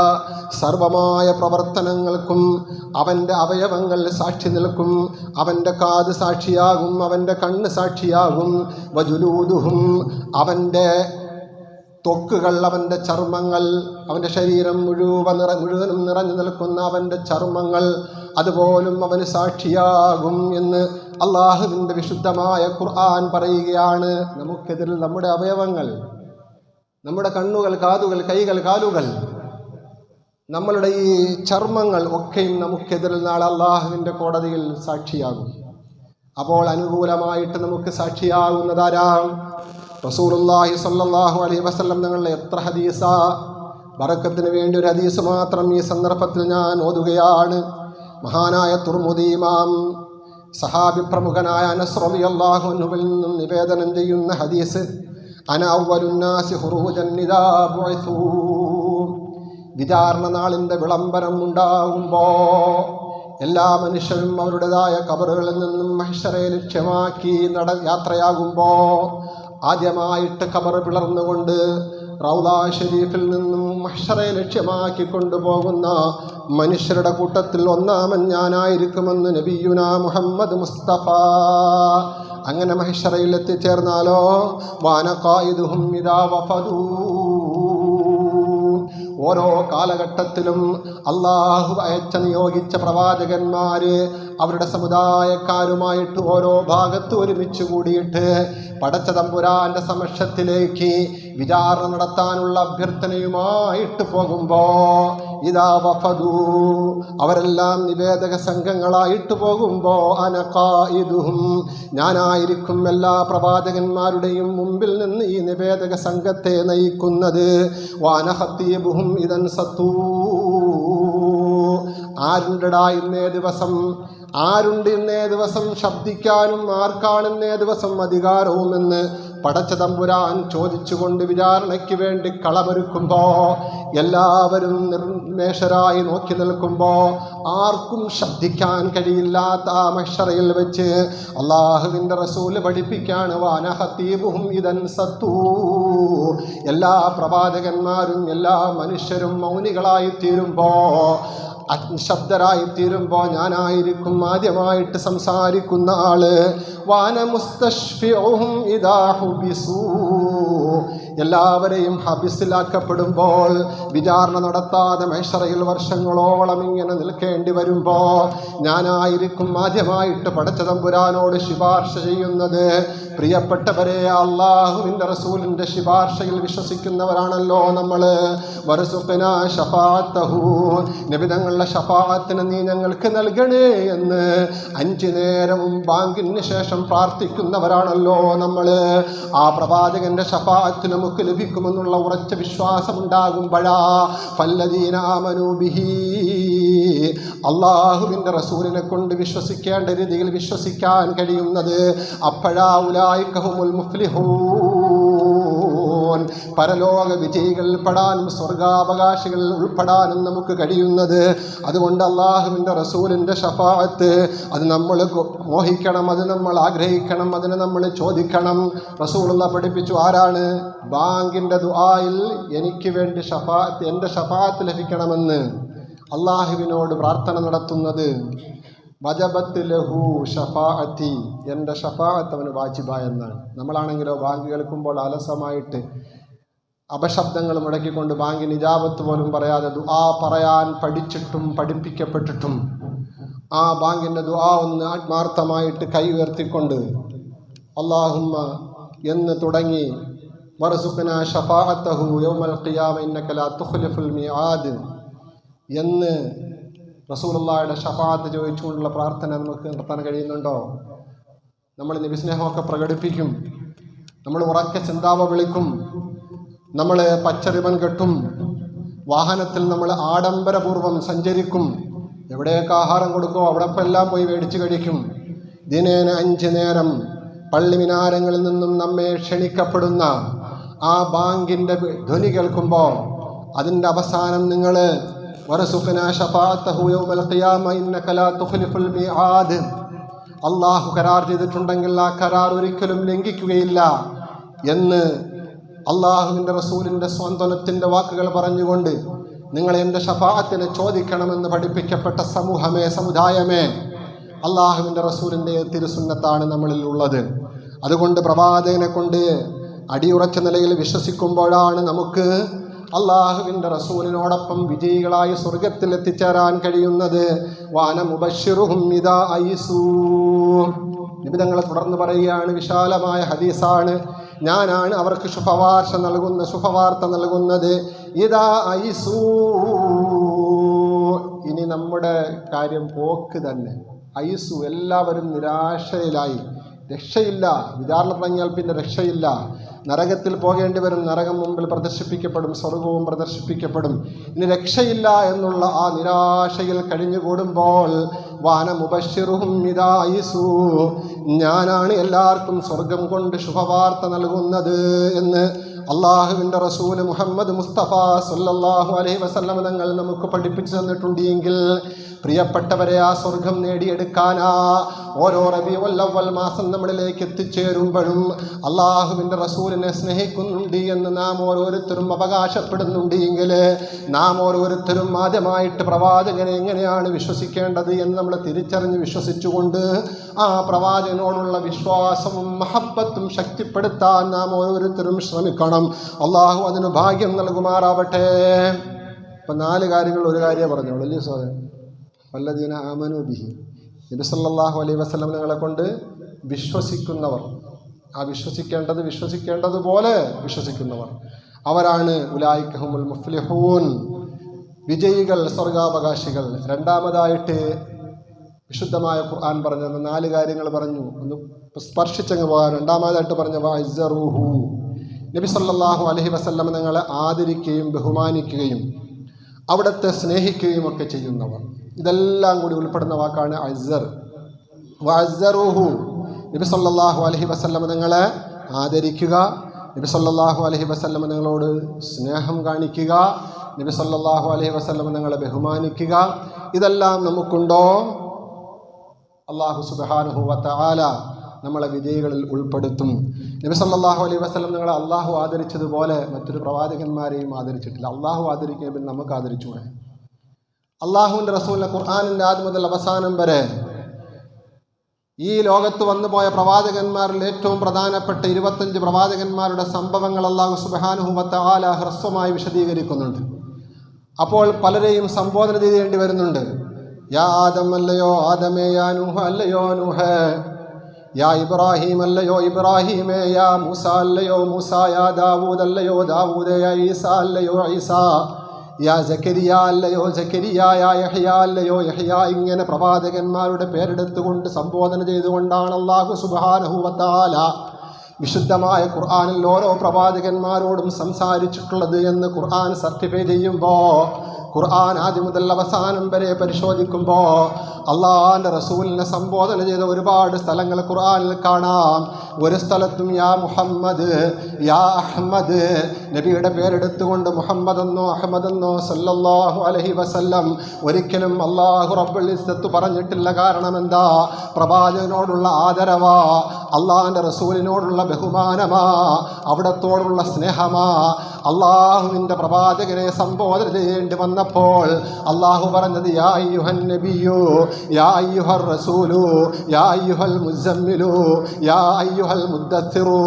സർവമായ പ്രവർത്തനങ്ങൾക്കും അവൻ്റെ അവയവങ്ങൾ സാക്ഷി നിൽക്കും. അവൻ്റെ കാത് സാക്ഷിയാകും, അവൻ്റെ കണ്ണ് സാക്ഷിയാകും. വജുലൂദുഹും, അവൻ്റെ ത്വക്കുകൾ, അവൻ്റെ ചർമ്മങ്ങൾ, അവൻ്റെ ശരീരം മുഴുവനും നിറഞ്ഞു നിൽക്കുന്ന അവൻ്റെ ചർമ്മങ്ങൾ അതുപോലും അവന് സാക്ഷിയാകും എന്ന് അള്ളാഹുവിൻ്റെ വിശുദ്ധമായ ഖുർആൻ പറയുകയാണ്. നമുക്കെതിരിൽ നമ്മുടെ അവയവങ്ങൾ, നമ്മുടെ കണ്ണുകൾ, കാതുകൾ, കൈകൾ, കാലുകൾ, നമ്മളുടെ ഈ ചർമ്മങ്ങൾ ഒക്കെയും നമുക്കെതിരിൽ നാളെ അള്ളാഹുവിൻ്റെ കോടതിയിൽ സാക്ഷിയാകും. അപ്പോൾ അനുകൂലമായിട്ട് നമുക്ക് സാക്ഷിയാകുന്നതാരാം? റസൂലുള്ളാഹി സ്വല്ലല്ലാഹു അലൈഹി വസല്ലം തങ്ങളുടെ എത്ര ഹദീസാ. ബറക്കത്തിന് വേണ്ടി ഒരു ഹദീസ് മാത്രം ഈ സന്ദർഭത്തിൽ ഞാൻ ഓതുകയാണ്. മഹാനായ തുർമുദി ഇമാം സഹാബി പ്രമുഖനായ അനസ് റളിയല്ലാഹു അൻഹുവിൽ നിന്നും നിവേദനം ചെയ്യുന്ന ഹദീസ്, അന അവ്വലുന്നാസി ഖുറൂജൻ ഇദാ ബുഇസൂ. വിചാരണ നാളിൻ്റെ വിളംബരം ഉണ്ടാകുമ്പോൾ എല്ലാ മനുഷ്യരും അവരുടേതായ ഖബറുകളിൽ നിന്നും മഹ്ശറയെ ലക്ഷ്യമാക്കി യാത്രയാകുമ്പോൾ ആദ്യമായിട്ട് ഖബർ പിളർന്നുകൊണ്ട് റൗളാ ഷരീഫിൽ നിന്നും മഹ്ശറയെ ലക്ഷ്യമാക്കി കൊണ്ടുപോകുന്ന മനുഷ്യരുടെ കൂട്ടത്തിൽ ഒന്നാമൻ ഞാനായിരിക്കുമെന്ന് നബിയുനാ മുഹമ്മദ് മുസ്തഫ. അങ്ങനെ മഹ്ശറയിൽ എത്തിച്ചേർന്നാലോ വാന ഖായിദുഹും ഇദാ വഫദൂ. ഓരോ കാലഘട്ടത്തിലും അള്ളാഹു അയച്ച നിയോഗിച്ച പ്രവാചകന്മാർ അവരുടെ സമുദായക്കാരുമായിട്ട് ഓരോ ഭാഗത്ത് ഒരുമിച്ച് കൂടിയിട്ട് പടച്ച തമ്പുരാൻ്റെ സമക്ഷത്തിലേക്ക് വിചാരണ നടത്താനുള്ള അഭ്യർത്ഥനയുമായിട്ട് പോകുമ്പോൾ ഇദാ വഫദൂ, അവരെല്ലാം നിവേദക സംഘങ്ങളായിട്ട് പോകുമ്പോൾ അന ഖായിദുഹും, ഞാനായിരിക്കും എല്ലാ പ്രവാചകന്മാരുടെയും മുമ്പിൽ നിന്ന് ഈ നിവേദക സംഘത്തെ നയിക്കുന്നത്. വാന ഖതീബുഹും ഇദൻ സത്തൂ. ആരുണ്ടടാ ഇന്നേ ദിവസം, ആരുണ്ട് ഇന്നേ ദിവസം ശബ്ദിക്കാനും ആർക്കാണ് ഇന്നേ ദിവസം അധികാരവുമെന്ന് പടച്ച തമ്പുരാൻ ചോദിച്ചുകൊണ്ട് വിചാരണയ്ക്ക് വേണ്ടി കളമൊരുക്കുമ്പോൾ എല്ലാവരും നിർമേഷരായി നോക്കി നിൽക്കുമ്പോൾ ആർക്കും ശബ്ദിക്കാൻ കഴിയില്ലാത്ത ആ മഹ്ശറയിൽ വെച്ച് അള്ളാഹുവിൻ്റെ റസൂല് പഠിപ്പിക്കാണ് വാന ഖതീബുഹും ഇദൻ സത്തൂ. എല്ലാ പ്രവാചകന്മാരും എല്ലാ മനുഷ്യരും മൗനികളായി തീരുമ്പോൾ, ശബ്ദരായി തീരുമ്പോൾ ഞാനായിരിക്കും ആദ്യമായിട്ട് സംസാരിക്കുന്ന ആള്. വാന മുസ്തശ്ഫിഉഹും ഇദാ ഹുബിസൂ. എല്ലാവരെയും ഹബിസിലാക്കപ്പെടുമ്പോൾ, വിചാരണ നടത്താതെ മഹ്ശറയിൽ വർഷങ്ങളോളം ഇങ്ങനെ നിൽക്കേണ്ടി വരുമ്പോൾ ഞാനായിരിക്കും ആദ്യമായിട്ട് പടച്ച തമ്പുരാനോട് ശുപാർശ ചെയ്യുന്നത്. പ്രിയപ്പെട്ടവരെ, അള്ളാഹുവിൻ്റെ റസൂലിൻ്റെ ശുപാർശയിൽ വിശ്വസിക്കുന്നവരാണല്ലോ നമ്മൾ. വറസുഖ്നാ ശഫാഅത്തഹു, നബി തങ്ങളുടെ ശഫാഅത്തിന് നീ ഞങ്ങൾക്ക് നൽകണേ എന്ന് 5 നേരവും ബാങ്കിന് ശേഷം പ്രാർത്ഥിക്കുന്നവരാണല്ലോ നമ്മൾ. ആ പ്രവാചകന്റെ ശഫാഅത്ത് നമുക്ക് ലഭിക്കുമെന്നുള്ള ഉറച്ച വിശ്വാസമുണ്ടാകുമ്പോഴാ ഫല്ലദീന ആമനൂ ബിഹി, അള്ളാഹുവിൻ്റെ റസൂലിനെ കൊണ്ട് വിശ്വസിക്കേണ്ട രീതിയിൽ വിശ്വസിക്കാൻ കഴിയുന്നത്. അപ്പോഴാ ഉലൈക ഹുമുൽ മുഫ്ലിഹൂൻ, പരലോക വിജയികളിൽ പെടാനും സ്വർഗാവകാശികളിൽ ഉൾപ്പെടാനും നമുക്ക് കഴിയുന്നത്. അതുകൊണ്ട് അള്ളാഹുവിൻ്റെ റസൂലിൻ്റെ ഷഫാഅത്ത് അത് നമ്മൾ മോഹിക്കണം, അത് നമ്മൾ ആഗ്രഹിക്കണം, അതിനെ നമ്മൾ ചോദിക്കണം. റസൂലുള്ള പഠിപ്പിച്ചു, ആരാണ് ബാങ്കിൻ്റെ ദുആയിൽ എനിക്ക് വേണ്ടി ഷഫാഅത്ത്, എൻ്റെ ഷഫാഅത്ത് ലഭിക്കണമെന്ന് അള്ളാഹുവിനോട് പ്രാർത്ഥന നടത്തുന്നത്? വജബത്ത് ലഹു ഷഫാഅത്തി, എൻ്റെ ഷഫാഅത്ത് അവന് വാജിബായെന്നാണ്. നമ്മളാണെങ്കിലോ ബാങ്ക് കേൾക്കുമ്പോൾ അലസമായിട്ട് അപശബ്ദങ്ങൾ മുടക്കിക്കൊണ്ട് ബാങ്കിന് ഇജാബത്ത് പോലും പറയാതെ ദുആ പറയാൻ പഠിച്ചിട്ടും പഠിപ്പിക്കപ്പെട്ടിട്ടും ആ ബാങ്കിൻ്റെ ദുആ ഒന്ന് ആത്മാർത്ഥമായിട്ട് കൈ ഉയർത്തിക്കൊണ്ട് അല്ലാഹുമ്മ എന്ന് തുടങ്ങി വറസുഖ്നാ ഷഫാഅത്തഹു യൗമൽ ഖിയാമ ഇന്നക ലാ തുഖ്ലിഫുൽ മിആദ് എന്ന് റസൂലുള്ളാഹിയുടെ ഷഫാഅത്ത് ചോദിച്ചുകൊണ്ടുള്ള പ്രാർത്ഥന നമുക്ക് നടത്താൻ കഴിയുന്നുണ്ടോ? നമ്മൾ നബിസ്നേഹമൊക്കെ പ്രകടിപ്പിക്കും, നമ്മൾ ഉറക്കെ ചിന്താവ വിളിക്കും, നമ്മൾ പച്ചറിബൻ കെട്ടും, വാഹനത്തിൽ നമ്മൾ ആഡംബരപൂർവ്വം സഞ്ചരിക്കും, എവിടെയൊക്കെ ആഹാരം കൊടുക്കുമോ അവിടെപ്പെല്ലാം പോയി മേടിച്ച് കഴിക്കും. ദിനേന 5 നേരം പള്ളി മിനാരങ്ങളിൽ നിന്നും നമ്മെ ക്ഷണിക്കപ്പെടുന്ന ആ ബാങ്കിൻ്റെ ധ്വനി കേൾക്കുമ്പോൾ അതിൻ്റെ അവസാനം നിങ്ങൾ വറസുഖ്നാ ഷഫാഅത്തഹു യൗമൽ ഖിയാമ ഇന്നക ലാ തുഖ്ലിഫുൽ മിആദ്, അള്ളാഹു കരാർ ചെയ്തിട്ടുണ്ടെങ്കിൽ ആ കരാർ ഒരിക്കലും ലംഘിക്കുകയില്ല എന്ന് അള്ളാഹുവിൻ്റെ റസൂലിൻ്റെ സ്വാന്തനത്തിൻ്റെ വാക്കുകൾ പറഞ്ഞുകൊണ്ട് നിങ്ങൾ എൻ്റെ ഷഫാഅത്തിനെ ചോദിക്കണമെന്ന് പഠിപ്പിക്കപ്പെട്ട സമൂഹമേ, സമുദായമേ, അള്ളാഹുവിൻ്റെ റസൂലിൻ്റെ തിരുസുന്നത്താണ് നമ്മളിൽ ഉള്ളത്. അതുകൊണ്ട് പ്രവാചകനെ കൊണ്ട് അടിയുറച്ച നിലയിൽ വിശ്വസിക്കുമ്പോഴാണ് നമുക്ക് അള്ളാഹുവിൻ്റെ റസൂലിനോടൊപ്പം വിജയികളായി സ്വർഗത്തിൽ എത്തിച്ചേരാൻ കഴിയുന്നത്. വാന മുബശ്ശിറുഹും ഇദാ ഐസൂ, നബി തങ്ങൾ തുടർന്ന് പറയുകയാണ്, വിശാലമായ ഹദീസാണ്, ഞാനാണ് അവർക്ക് ശുഭവാർത്ത നൽകുന്നത്. ഇദാ ഐസൂ, ഇനി നമ്മുടെ കാര്യം പോക്ക് തന്നെ. ഐസു, എല്ലാവരും നിരാശയിലായി, രക്ഷയില്ല, വിചാരണ തുടങ്ങിയാൽ പിന്നെ രക്ഷയില്ല, നരകത്തിൽ പോകേണ്ടി വരും, നരകം മുമ്പിൽ പ്രദർശിപ്പിക്കപ്പെടും, സ്വർഗവും പ്രദർശിപ്പിക്കപ്പെടും, ഇനി രക്ഷയില്ല എന്നുള്ള ആ നിരാശയിൽ കഴിഞ്ഞുകൂടുമ്പോൾ വാന മുബശ്ശിറുഹും ഇദാ ഐസൂ, ഞാനാണ് എല്ലാവർക്കും സ്വർഗം കൊണ്ട് ശുഭവാർത്ത നൽകുന്നത് എന്ന് അള്ളാഹുവിൻ്റെ റസൂല് മുഹമ്മദ് മുസ്തഫ സല്ലല്ലാഹു അലൈഹി വസല്ലം തങ്ങൾ നമുക്ക് പഠിപ്പിച്ചു തന്നിട്ടുണ്ടെങ്കിൽ പ്രിയപ്പെട്ടവരെ, ആ സ്വർഗം നേടിയെടുക്കാനാ ഓരോ റബീഉൽ അവ്വൽ മാസം നമ്മളിലേക്ക് എത്തിച്ചേരുമ്പോഴും അള്ളാഹുവിൻ്റെ റസൂലിനെ സ്നേഹിക്കുന്നുണ്ട് എന്ന് നാം ഓരോരുത്തരും അവകാശപ്പെടുന്നുണ്ട് എങ്കിൽ നാം ഓരോരുത്തരും ആദ്യമായിട്ട് പ്രവാചകനെ എങ്ങനെയാണ് വിശ്വസിക്കേണ്ടത് എന്ന് നമ്മൾ തിരിച്ചറിഞ്ഞ് വിശ്വസിച്ചുകൊണ്ട് ആ പ്രവാചകനോടുള്ള വിശ്വാസവും മഹബത്തും ശക്തിപ്പെടുത്താൻ നാം ഓരോരുത്തരും ശ്രമിക്കണം. അള്ളാഹു അതിന് ഭാഗ്യം നൽകുമാറാവട്ടെ. ഇപ്പം 4 കാര്യങ്ങൾ ഒരു കാര്യം പറഞ്ഞോളൂ അല്ലേ സോദര? വല്ലദീന ആമനു ബിഹി, നബി സല്ലല്ലാഹു അലൈഹി വസല്ലം നിങ്ങളെ കൊണ്ട് വിശ്വസിക്കുന്നവർ, ആ വിശ്വസിക്കേണ്ടതുപോലെ വിശ്വസിക്കുന്നവർ, അവരാണ് ഉലൈക ഹുമുൽ മുഫ്ലിഹൂൻ, വിജയികൾ, സ്വർഗാവകാശികൾ. രണ്ടാമതായിട്ട് വിശുദ്ധമായ ഖുർആൻ പറഞ്ഞ 4 കാര്യങ്ങൾ പറഞ്ഞു, ഒന്ന് സ്പർശിച്ചങ്ങ് പോകാൻ. രണ്ടാമതായിട്ട് പറഞ്ഞ വഅസ്സറൂഹു, നബി സല്ലല്ലാഹു അലൈഹി വസല്ലം നിങ്ങളെ ആദരിക്കുകയും ബഹുമാനിക്കുകയും അവിടുത്തെ സ്നേഹിക്കുകയും ഒക്കെ ചെയ്യുന്നവർ. ഇതെല്ലാം കൂടി ഉൾപ്പെടുന്ന വാക്കാണ് അസ്സർ. വഅസ്സറൂഹു, നബി സല്ലല്ലാഹു അലൈഹി വസല്ലം നിങ്ങളെ ആദരിക്കുക, നബി സല്ലല്ലാഹു അലൈഹി വസല്ലം നിങ്ങളോട് സ്നേഹം കാണിക്കുക, നബി സല്ലല്ലാഹു അലൈഹി വസല്ലം നിങ്ങളെ ബഹുമാനിക്കുക. ഇതെല്ലാം നമുക്കുണ്ടോ? അല്ലാഹു സുബ്ഹാനഹു വ തആല നമ്മളെ വിജയികളിൽ ഉൾപ്പെടുത്തും. നബി സല്ലല്ലാഹു അലൈഹി വസല്ലം നിങ്ങളെ അള്ളാഹു ആദരിച്ചതുപോലെ മറ്റൊരു പ്രവാചകന്മാരെയും ആദരിച്ചിട്ടില്ല. അള്ളാഹു ആദരിക്കുമെങ്കിൽ നമുക്ക് ആദരിച്ചുകൂടെ? അള്ളാഹുവിൻ്റെ റസൂലിനെ ഖുർആനിൻ്റെ ആദ്യം മുതൽ അവസാനം വരെ ഈ ലോകത്ത് വന്നുപോയ പ്രവാചകന്മാരിൽ ഏറ്റവും പ്രധാനപ്പെട്ട 25 പ്രവാചകന്മാരുടെ സംഭവങ്ങൾ അല്ലാഹു സുബ്ഹാനഹു വ തആല ഹ്രസ്വമായി വിശദീകരിക്കുന്നുണ്ട്. അപ്പോൾ പലരെയും സംബോധന ചെയ്യേണ്ടി വരുന്നുണ്ട്. യാ ആദം അല്ലയോ ആദമേ, യാ നൂഹ അല്ലയോ നൂഹേ, യാ ഇബ്രാഹിം അല്ലയോ ഇബ്രാഹിമേ, യാ മൂസ അല്ലയോ മൂസ, യാ ദാവൂദ് അല്ലയോ ദാവൂദ്, യാ ഈസ അല്ലയോ ഈസ, യാ സക്കരിയ അല്ലയോ സക്കരിയ, യാ യഹ്യ അല്ലയോ യഹ്യ. ഇങ്ങനെ പ്രവാചകന്മാരുടെ പേരെടുത്തുകൊണ്ട് സംബോധന ചെയ്തുകൊണ്ടാണ് അല്ലാഹു സുബ്ഹാനഹു വ തആല വിശുദ്ധമായ ഖുർആനിൽ ഓരോ പ്രവാചകന്മാരോടും സംസാരിച്ചിട്ടുള്ളത് എന്ന് ഖുർആൻ സർട്ടിഫൈ ചെയ്യുമ്പോൾ ഖുർആൻ ആദ്യം മുതൽ അവസാനം വരെ പരിശോധിക്കുമ്പോൾ അള്ളാഹുവിൻ്റെ റസൂലിനെ സംബോധന ചെയ്ത ഒരുപാട് സ്ഥലങ്ങൾ ഖുർആനിൽ കാണാം. ഒരു സ്ഥലത്തും യാ മുഹമ്മദ്, യാ അഹ്മദ്, നബിയുടെ പേരെടുത്തുകൊണ്ട് മുഹമ്മദെന്നോ അഹമ്മദെന്നോ സല്ലല്ലാഹു അലൈഹി വസല്ലം ഒരിക്കലും അള്ളാഹു റബ്ബുൽ ഇസ്സത്ത് പറഞ്ഞിട്ടില്ല. കാരണം എന്താ? പ്രവാചകനോടുള്ള ആദരവാ, അള്ളാഹിൻ്റെ റസൂലിനോടുള്ള ബഹുമാനമാ, അവിടത്തോടുള്ള സ്നേഹമാ. അള്ളാഹുവിൻ്റെ പ്രവാചകനെ സംബോധന ചെയ്യേണ്ടി വന്നപ്പോൾ അള്ളാഹു പറഞ്ഞത് യാ അയ്യുഹൻ നബിയു, യാ അയ്യുഹർ റസൂലു, യാ അയ്യുഹൽ മുസമ്മിലു, യാ അയ്യുഹൽ മുദ്ദസ്സിറു.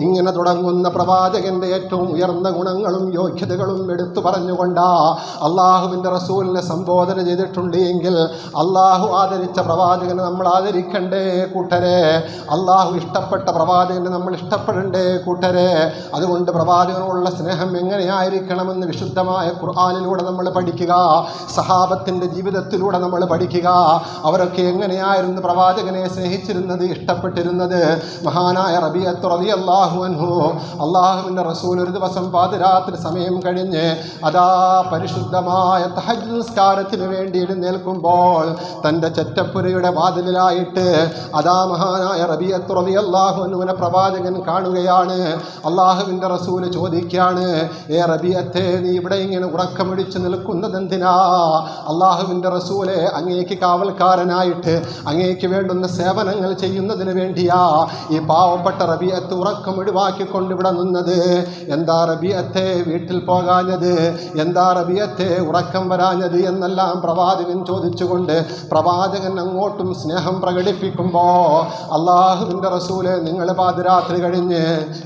ഇങ്ങനെ തുടങ്ങുന്ന പ്രവാചകന്റെ ഏറ്റവും ഉയർന്ന ഗുണങ്ങളും യോഗ്യതകളും എടുത്തു പറഞ്ഞുകൊണ്ടാ അള്ളാഹുവിൻ്റെ റസൂലിനെ സംബോധന ചെയ്തിട്ടുണ്ട്. എങ്കിൽ അള്ളാഹു ആദരിച്ച പ്രവാചകനെ നമ്മൾ ആദരിക്കണ്ടേ കൂട്ടരെ? അള്ളാഹു ഇഷ്ടപ്പെട്ട പ്രവാചകനെ നമ്മൾ ഇഷ്ടപ്പെടണ്ടേ കൂട്ടരെ? അതുകൊണ്ട് പ്രവാചകനോടുള്ള സ്നേഹം എങ്ങനെയായിരിക്കണമെന്ന് വിശുദ്ധമായ ഖുർആനിലൂടെ നമ്മൾ പഠിക്കുക, സഹാബത്തിൻ്റെ ജീവിതത്തിലൂടെ നമ്മൾ പഠിക്കുക. അവരൊക്കെ എങ്ങനെയായിരുന്നു പ്രവാചകനെ സ്നേഹിച്ചിരുന്നത്, ഇഷ്ടപ്പെട്ടിരുന്നത്? മഹാനായ റബീഅത്ത് റളിയല്ലാഹു അൻഹു, അള്ളാഹുവിൻ്റെ റസൂൽ ഒരു ദിവസം പാതിരാത്രി സമയം കഴിഞ്ഞ് അതാ പരിശുദ്ധമായ തഹജ്ജുദ് നിസ്കാരത്തിന് വേണ്ടി എഴുന്നേൽക്കുമ്പോൾ തൻ്റെ ചെറ്റപ്പുരയുടെ വാതിലിലായിട്ട് അതാ മഹാനായ റബീഅത്ത് റളിയല്ലാഹു അൻഹുവിനെ പ്രവാചകൻ കാണുകയാണ്. അള്ളാഹുവിൻ്റെ റസൂൽ ചോദിക്കുകയാണ്, ഏ റബീഅത്തെ, നീ ഇവിടെ ഇങ്ങനെ ഉറക്കമിടിച്ച് നിൽക്കുന്നതെന്തിനാ? അള്ളാഹുവിൻ്റെ റസൂലെ, അങ്ങേക്ക് കാവൽക്കാരനായിട്ട് അങ്ങേക്ക് വേണ്ടുന്ന സേവനങ്ങൾ ചെയ്യുന്നതിന് വേണ്ടിയാ ഈ പാവപ്പെട്ട റബീഅത്ത് ഉറക്കം ഒഴിവാക്കിക്കൊണ്ട് ഇവിടെ നിന്നത്. എന്താ റബീഅത്തെ വീട്ടിൽ പോകാഞ്ഞത്? എന്താ റബീഅത്തെ ഉറക്കം വരാഞ്ഞത് എന്നെല്ലാം പ്രവാചകൻ ചോദിച്ചുകൊണ്ട് പ്രവാചകൻ അങ്ങോട്ടും സ്നേഹം പ്രകടിപ്പിക്കുമ്പോൾ അള്ളാഹുവിൻ്റെ റസൂലെ, നിങ്ങൾ പാതിരാത്രി കഴിഞ്ഞ്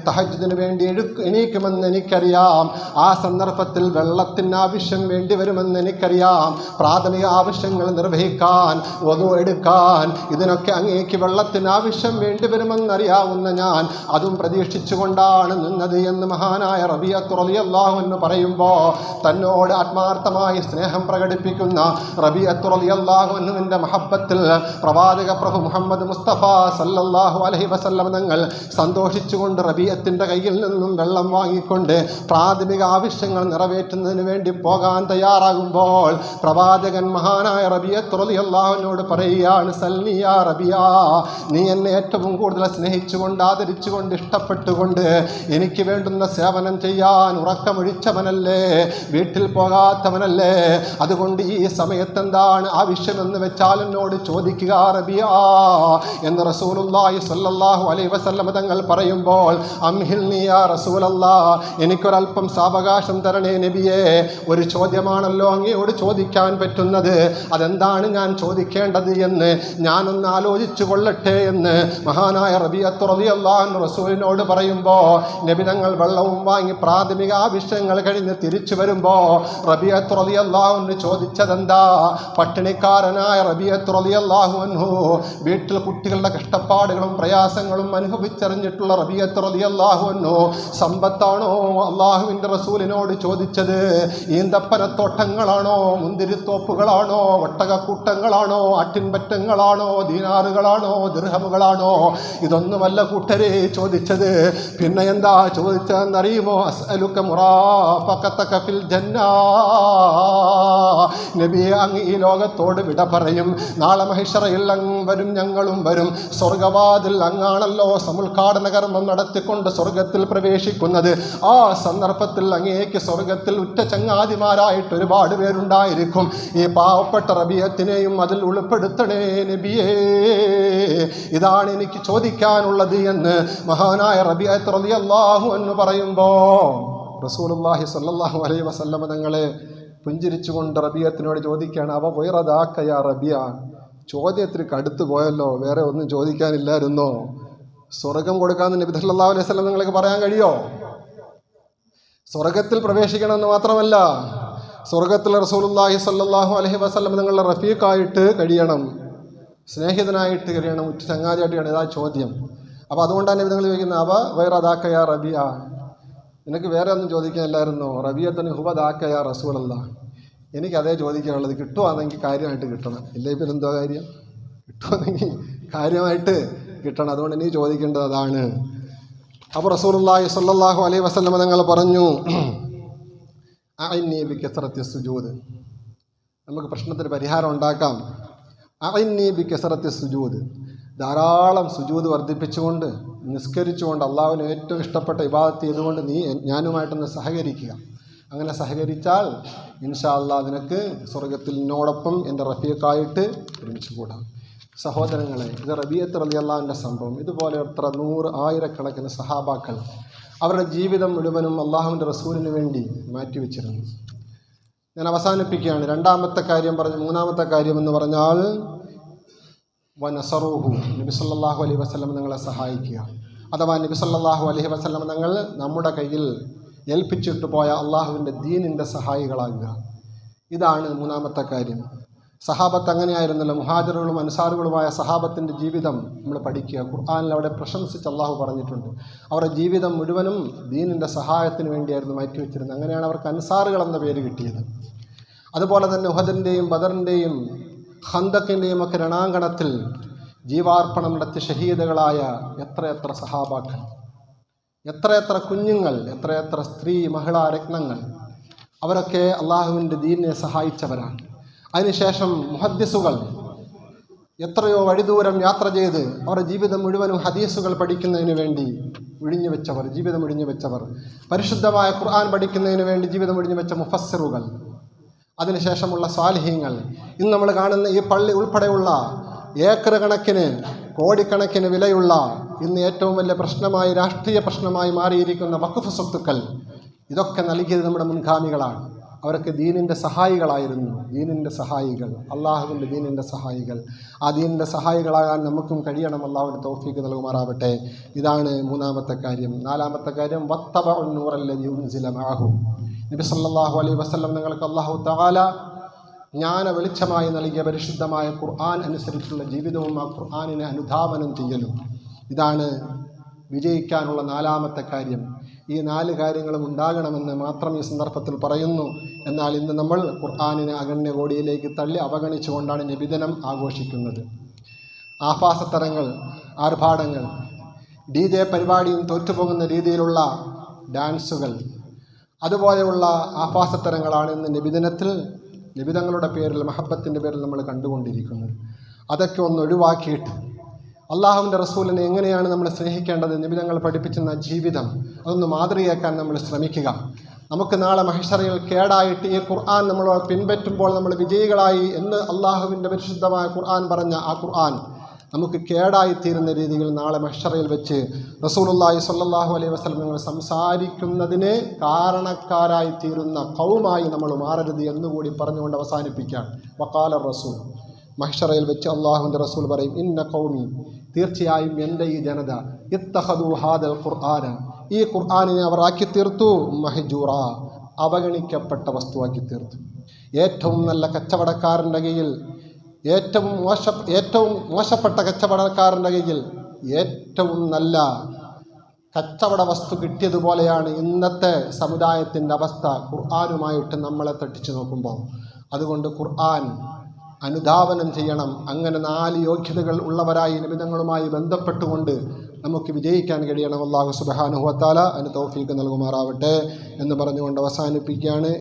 തഹജ്ജുദിന് വേണ്ടി എണീക്കുമെന്ന് എനിക്കറിയാം. ആ സന്ദർഭത്തിൽ വെള്ളത്തിന് ആവശ്യം വേണ്ടി വരുമെന്ന് എനിക്കറിയാം. പ്രാഥമിക ആവശ്യങ്ങൾ നിർവഹിക്കാൻ, വദു എടുക്കാൻ, ഇതിനൊക്കെ അങ്ങേക്ക് വെള്ളത്തിന് ആവശ്യം വേണ്ടി വരുമെന്നറിയാവുന്ന ഞാൻ അതും പ്രതീക്ഷിച്ചുകൊണ്ടാണ് നിന്നത് എന്ന് മഹാനായ റബീഅത്ത് റളിയല്ലാഹു അൻഹു പറയുമ്പോൾ തന്നോട് ആത്മാർത്ഥമായി സ്നേഹം പ്രകടിപ്പിക്കുന്ന റബീഅത്ത് റളിയല്ലാഹു അൻഹുവിൻ്റെ മഹബ്ബത്തിൽ പ്രവാചക പ്രഭു മുഹമ്മദ് മുസ്തഫ സല്ലല്ലാഹു അലൈഹി വസല്ലം തങ്ങൾ സന്തോഷിച്ചുകൊണ്ട് റബീഅത്തിൻ്റെ കയ്യിൽ നിന്നും വെള്ളം വാങ്ങിക്കൊണ്ട് പ്രാഥമിക ആവശ്യങ്ങൾ നിറവേറ്റുന്നതിന് വേണ്ടി പോകാൻ തയ്യാറാകുമ്പോൾ പ്രവാചകൻ മഹാനായ റബീഅത്ത് റളിയല്ലാഹു അൻഹുവോട് പറയുകയാണ്, സൽനി യാ റബീഅ, നീ എന്നെ ഏറ്റവും കൂടുതൽ സ്നേഹിച്ചുകൊണ്ട് ആദരിച്ചുകൊണ്ട് ഇഷ്ടപ്പെട്ടുകൊണ്ട് എനിക്ക് വേണ്ടുന്ന സേവനം ചെയ്യാൻ ഉറക്കമൊഴിച്ചവനല്ലേ, വീട്ടിൽ പോകാത്തവനല്ലേ? അതുകൊണ്ട് ഈ സമയത്ത് എന്താണ് ആവശ്യമെന്ന് വെച്ചാൽ എന്നോട് ചോദിക്കുക റബീഅ എന്ന് റസൂലുള്ളാഹി സ്വല്ലല്ലാഹു അലൈഹി വസല്ലം തങ്ങൾ പറയുമ്പോൾ അംഹിൽനി യാ റസൂലല്ലാഹ്, എനിക്കൊരല്പം സാവകാശം തരണേ നബിയേ. ഒരു ചോദ്യമാണല്ലോ അങ്ങയോട് ചോദിക്കാൻ പറ്റുന്നത്, അതെന്താണ് ഞാൻ ചോദിക്കേണ്ടത് എന്ന് ഞാനൊന്ന് ആലോചിച്ചു കൊള്ളട്ടെ എന്ന് മഹാനായ റബീഅത്ത് റളിയല്ലാഹു അൻഹു റസൂലിനോട് പറയുമ്പോൾ നബി തങ്ങൾ വെള്ളവും വാങ്ങി പ്രാഥമിക ആവശ്യങ്ങൾ കഴിഞ്ഞ് തിരിച്ചു വരുമ്പോൾ റബീഅത്ത് റളിയല്ലാഹു അൻഹു ചോദിച്ചതെന്താ? പട്ടിണിക്കാരനായ റബീഅത്ത് റളിയല്ലാഹു അൻഹു, വീട്ടിൽ കുട്ടികളുടെ കഷ്ടപ്പാടുകളും പ്രയാസങ്ങളും അനുഭവിച്ചറിഞ്ഞിട്ടുള്ള റബീഅത്ത് റളിയല്ലാഹു അൻഹു സമ്പത്താണോ അള്ളാഹുവിൻ്റെ റസൂലിനോട് ചോദിച്ചത്? ഈന്തപ്പനത്തോട്ടങ്ങളാണോ, മുന്തിരിത്തോപ്പുകളാണോ, ഒട്ടകക്കൂട്ടങ്ങളാണോ, ആട്ടിൻപറ്റങ്ങളാണോ, ദീനാറുകളാണോ, ദിർഹമുകളാണോ? ഇതൊന്നുമല്ല കൂട്ടരെ ചോദിച്ചത്. പിന്നെ എന്താ ചോദിച്ചതെന്നറിയുമോ? അസ്അലുക മുറാഫഖതക ഫിൽ ജന്ന. നബിയെ, അങ്ങ് ഈ ലോകത്തോട് വിട പറയും, നാളെ മഹിശറയിൽ അങ്ങ് വരും, ഞങ്ങളും വരും. സ്വർഗവാതിൽ അങ്ങാണല്ലോ സമുദ്ഘാടന കർമ്മം നടത്തിക്കൊണ്ട് സ്വർഗത്തിൽ പ്രവേശിക്കുന്നത്. ആ സന്ദർഭത്തിൽ അങ്ങേക്ക് സ്വർഗത്തിൽ ഉറ്റ ചങ്ങാതിമാരായിട്ട് ഒരുപാട് പേരുണ്ടായിരിക്കും. ഈ പാവപ്പെട്ട റബീഅത്തിനെയും അതിൽ ഉൾപ്പെടുത്തണേ നബിയേ, ഇതാണ് എനിക്ക് ചോദിക്കാനുള്ളത് എന്ന് മഹാനായ റബീഅത്ത് റളിയല്ലാഹു അൻഹു പറയുമ്പോൾ റസൂലുള്ളാഹി സ്വല്ലല്ലാഹു അലൈഹി വസല്ലം തങ്ങളെ പുഞ്ചിരിച്ചുകൊണ്ട് റബീഅത്തിനോട് ചോദിക്കുകയാണ്, അവ വൈറദാക യാ റബീഅ, ചോദ്യത്തിന് കടുത്തു പോയല്ലോ, വേറെ ഒന്നും ചോദിക്കാനില്ലായിരുന്നോ? സ്വർഗം കൊടുക്കാമെന്ന് നബി സല്ലല്ലാഹു അലൈഹി വസല്ലം നിങ്ങൾക്ക് പറയാൻ കഴിയോ? സ്വർഗത്തിൽ പ്രവേശിക്കണമെന്ന് മാത്രമല്ല, സ്വർഗത്തിൽ റസൂലുള്ളാഹി സ്വല്ലല്ലാഹു അലൈഹി വസല്ലം നിങ്ങളുടെ റഫീഖായിട്ട് കഴിയണം, സ്നേഹിതനായിട്ട് കഴിയണം, ഉറ്റ ചങ്ങാതിയായിട്ട് കഴിയണം. ഇതാ ചോദ്യം. അപ്പോൾ അതുകൊണ്ടാണ് നിങ്ങൾ ചോദിക്കുന്നത്, അവ വൈറദാക യാ റബീഅ, നിനക്ക് വേറെ ഒന്നും ചോദിക്കാനില്ലായിരുന്നോ? റബീഅത്തിന് ഹുവദാക യാ റസൂലല്ലാഹ്, എനിക്ക് അതേ ചോദിക്കാനുള്ളത്. കിട്ടുവാണെങ്കിൽ കാര്യമായിട്ട് കിട്ടണം, ഇല്ലേ പിന്നെ എന്തോ കാര്യം? കിട്ടുവാണെങ്കിൽ കാര്യമായിട്ട് കിട്ടണം. അതുകൊണ്ട് നീ ചോദിക്കേണ്ടത് അതാണ്. അപ്പോൾ റസൂലുള്ളാഹി സ്വല്ലല്ലാഹു അലൈഹി വസല്ലം തങ്ങൾ പറഞ്ഞു, അഇന്നി ബികസറത്തി സുജൂദ്, നമുക്ക് പ്രശ്നത്തിന് പരിഹാരം ഉണ്ടാക്കാം. അഇന്നി ബി കസറത്തി സുജൂദ്, ധാരാളം സുജൂദ് വർദ്ധിപ്പിച്ചുകൊണ്ട് നിസ്കരിച്ചുകൊണ്ട് അള്ളാഹുവിന് ഏറ്റവും ഇഷ്ടപ്പെട്ട ഇബാദത്ത് ചെയ്തുകൊണ്ട് നീ ഞാനുമായിട്ടൊന്ന് സഹകരിക്കുക. അങ്ങനെ സഹകരിച്ചാൽ ഇൻഷാ അല്ലാഹ് നിനക്ക് സ്വർഗത്തിൽ എന്നോടൊപ്പം എൻ്റെ റഫീഖായിട്ട് ഒരുമിച്ച് കൂടാം. സഹോദരങ്ങളെ, ഇത് റബീഅത്ത് റളിയല്ലാഹുവിൻ്റെ സംഭവം. ഇതുപോലെ എത്ര ആയിരക്കണക്കിന് സഹാബാക്കൾ അവരുടെ ജീവിതം മുഴുവനും അള്ളാഹുവിൻ്റെ റസൂലിന് വേണ്ടി മാറ്റിവെച്ചിരുന്നു. ഞാൻ അവസാനിപ്പിക്കുകയാണ്. രണ്ടാമത്തെ കാര്യം പറഞ്ഞ് മൂന്നാമത്തെ കാര്യം എന്ന് പറഞ്ഞാൽ വനസറൂഹു, നബി സല്ലല്ലാഹു അലൈഹി വസല്ലം തങ്ങളെ സഹായിക്കുക. അഥവാ നബി സല്ലല്ലാഹു അലൈഹി വസല്ലം തങ്ങൾ നമ്മുടെ കയ്യിൽ ഏൽപ്പിച്ചിട്ട് പോയ അള്ളാഹുവിൻ്റെ ദീനിൻ്റെ സഹായികളാകുക. ഇതാണ് മൂന്നാമത്തെ കാര്യം. സഹാബത്ത് അങ്ങനെയായിരുന്നല്ലോ. മുഹാജിറുകളും അൻസാറുകളുമായ സഹാബത്തിൻ്റെ ജീവിതം നമ്മൾ പഠിക്കുക. ഖുർആനിൽ അവിടെ പ്രശംസിച്ച് അള്ളാഹു പറഞ്ഞിട്ടുണ്ട്. അവരുടെ ജീവിതം മുഴുവനും ദീനിൻ്റെ സഹായത്തിന് വേണ്ടിയായിരുന്നു മാറ്റിവെച്ചിരുന്നത്. അങ്ങനെയാണ് അവർക്ക് അൻസാറുകൾ എന്ന പേര് കിട്ടിയത്. അതുപോലെ തന്നെ ഉഹദിൻ്റെയും ബദറിൻ്റെയും ഖന്തക്കിൻ്റെയും ഒക്കെ രണാങ്കണത്തിൽ ജീവാർപ്പണം നടത്തി ഷഹീദുകളായ എത്രയെത്ര സഹാബാക്കൾ, എത്രയെത്ര കുഞ്ഞുങ്ങൾ, എത്രയെത്ര സ്ത്രീ മഹിളാ രത്നങ്ങൾ, അവരൊക്കെ അള്ളാഹുവിൻ്റെ ദീനിനെ സഹായിച്ചവരാണ്. അതിനുശേഷം മുഹദ്ദിസുകൾ എത്രയോ വഴിദൂരം യാത്ര ചെയ്ത് അവരുടെ ജീവിതം മുഴുവനും ഹദീസുകൾ പഠിക്കുന്നതിന് വേണ്ടി ജീവിതം ഒഴിഞ്ഞു വെച്ചവർ, പരിശുദ്ധമായ ഖുർആൻ പഠിക്കുന്നതിന് വേണ്ടി ജീവിതം ഒഴിഞ്ഞു വെച്ച മുഫസ്സിറുകൾ, അതിനുശേഷമുള്ള സ്വാലിഹീങ്ങൾ, ഇന്ന് നമ്മൾ കാണുന്ന ഈ പള്ളി ഉൾപ്പെടെയുള്ള ഏക്കർ കണക്കിന് കോടിക്കണക്കിന് വിലയുള്ള ഇന്ന് ഏറ്റവും വലിയ പ്രശ്നമായി രാഷ്ട്രീയ പ്രശ്നമായി മാറിയിരിക്കുന്ന വഖഫ് സ്വത്തുക്കൾ, ഇതൊക്കെ നൽകിയത് നമ്മുടെ മുൻഗാമികളാണ്. അവരൊക്കെ ദീനിൻ്റെ സഹായികളായിരുന്നു. ദീനിൻ്റെ സഹായികൾ, അള്ളാഹുവിൻ്റെ ദീനിൻ്റെ സഹായികൾ. ആ ദീനിൻ്റെ സഹായികളാകാൻ നമുക്കും കഴിയണം. അള്ളാഹുവിൻ്റെ തൗഫീഖ് നൽകുമാറാവട്ടെ. ഇതാണ് മൂന്നാമത്തെ കാര്യം. നാലാമത്തെ കാര്യം വത്തബഉൻ നൂറല്ലദീ ഉൻസില മഅഹു, നബി സല്ലല്ലാഹു അലൈഹി വസല്ലം നിങ്ങൾക്ക് അല്ലാഹു തആല ജ്ഞാന വെളിച്ചമായി നൽകിയ പരിശുദ്ധമായ ഖുർആൻ അനുസരിച്ചുള്ള ജീവിതവും ആ ഖുർആനിനെ അനുധാവനം ചെയ്യലും. ഇതാണ് വിജയിക്കാനുള്ള നാലാമത്തെ കാര്യം. ഈ 4 കാര്യങ്ങളും ഉണ്ടാകണമെന്ന് മാത്രം ഈ സന്ദർഭത്തിൽ പറയുന്നു. എന്നാൽ ഇന്ന് നമ്മൾ ഖുർആനിനെ അഗണ്യ കോടിയിലേക്ക് തള്ളി അവഗണിച്ചുകൊണ്ടാണ് നബിദിനം ആഘോഷിക്കുന്നത്. ആഭാസത്തരങ്ങൾ, ആർഭാടങ്ങൾ, DJ പരിപാടിയും തോറ്റുപോകുന്ന രീതിയിലുള്ള ഡാൻസുകൾ, അതുപോലെയുള്ള ആഭാസത്തരങ്ങളാണ് ഇന്ന് നബിദിനത്തിൽ നബിതങ്ങളുടെ പേരിൽ, മഹബത്തിൻ്റെ പേരിൽ നമ്മൾ കണ്ടുകൊണ്ടിരിക്കുന്നത്. അതൊക്കെ ഒന്ന് ഒഴിവാക്കിയിട്ട് അള്ളാഹുവിൻ്റെ റസൂലിനെ എങ്ങനെയാണ് നമ്മൾ സ്നേഹിക്കേണ്ടത്, നബിതങ്ങൾ പഠിപ്പിക്കുന്ന ജീവിതം അതൊന്ന് മാതൃകയാക്കാൻ നമ്മൾ ശ്രമിക്കുക. നമുക്ക് നാളെ മഹ്ശറിൽ കേടായിട്ട് ഈ ഖുർആൻ നമ്മൾ പിൻപറ്റുമ്പോൾ നമ്മൾ വിജയികളായി എന്ന് അള്ളാഹുവിൻ്റെ പരിശുദ്ധമായ ഖുർആൻ പറഞ്ഞ ആ ഖുർആൻ നമുക്ക് കേടായിത്തീരുന്ന രീതിയിൽ നാളെ മഹ്ശറിൽ വെച്ച് റസൂലുള്ളാഹി സ്വല്ലല്ലാഹു അലൈഹി വസല്ലം നിങ്ങൾ സംസാരിക്കുന്നതിന് കാരണക്കാരായിത്തീരുന്ന ഖൗമായി നമ്മൾ മാറരുത് എന്നുകൂടി പറഞ്ഞുകൊണ്ട് അവസാനിപ്പിക്കാൻ. വഖാല റസൂൽ, മഹ്ശറയിൽ വെച്ച് അള്ളാഹുവിൻ്റെ റസൂൽ പറയും, ഇന്ന ഖൗമി, തീർച്ചയായും എൻ്റെ ഈ ജനത, ഇത്തഖദു ഹാദൽ ഖുർആന, ഈ ഖുർആനിനെ അവർ ആക്കി തീർത്തു, മഹ്ജൂറ, അവഗണിക്കപ്പെട്ട വസ്തുവാക്കി തീർത്തു. ഏറ്റവും നല്ല കച്ചവടക്കാരൻ്റെ കയ്യിൽ, ഏറ്റവും മോശപ്പെട്ട കച്ചവടക്കാരൻ്റെ കയ്യിൽ ഏറ്റവും നല്ല കച്ചവട വസ്തു കിട്ടിയതുപോലെയാണ് ഇന്നത്തെ സമുദായത്തിൻ്റെ അവസ്ഥ ഖുർആനുമായിട്ട് നമ്മളെ തട്ടിച്ചു നോക്കുമ്പോൾ. അതുകൊണ്ട് ഖുർആൻ അനുധാവനം ചെയ്യണം. അങ്ങനെ 4 യോഗ്യതകൾ ഉള്ളവരായി നബിതങ്ങളുമായി ബന്ധപ്പെട്ടുകൊണ്ട് നമുക്ക് വിജയിക്കാൻ കഴിയണം. അല്ലാഹു സുബ്ഹാനഹു വ തആല അതിന് തൗഫീഖ് നൽകുമാറാവട്ടെ എന്ന് പറഞ്ഞുകൊണ്ട് അവസാനിപ്പിക്കുകയാണ്.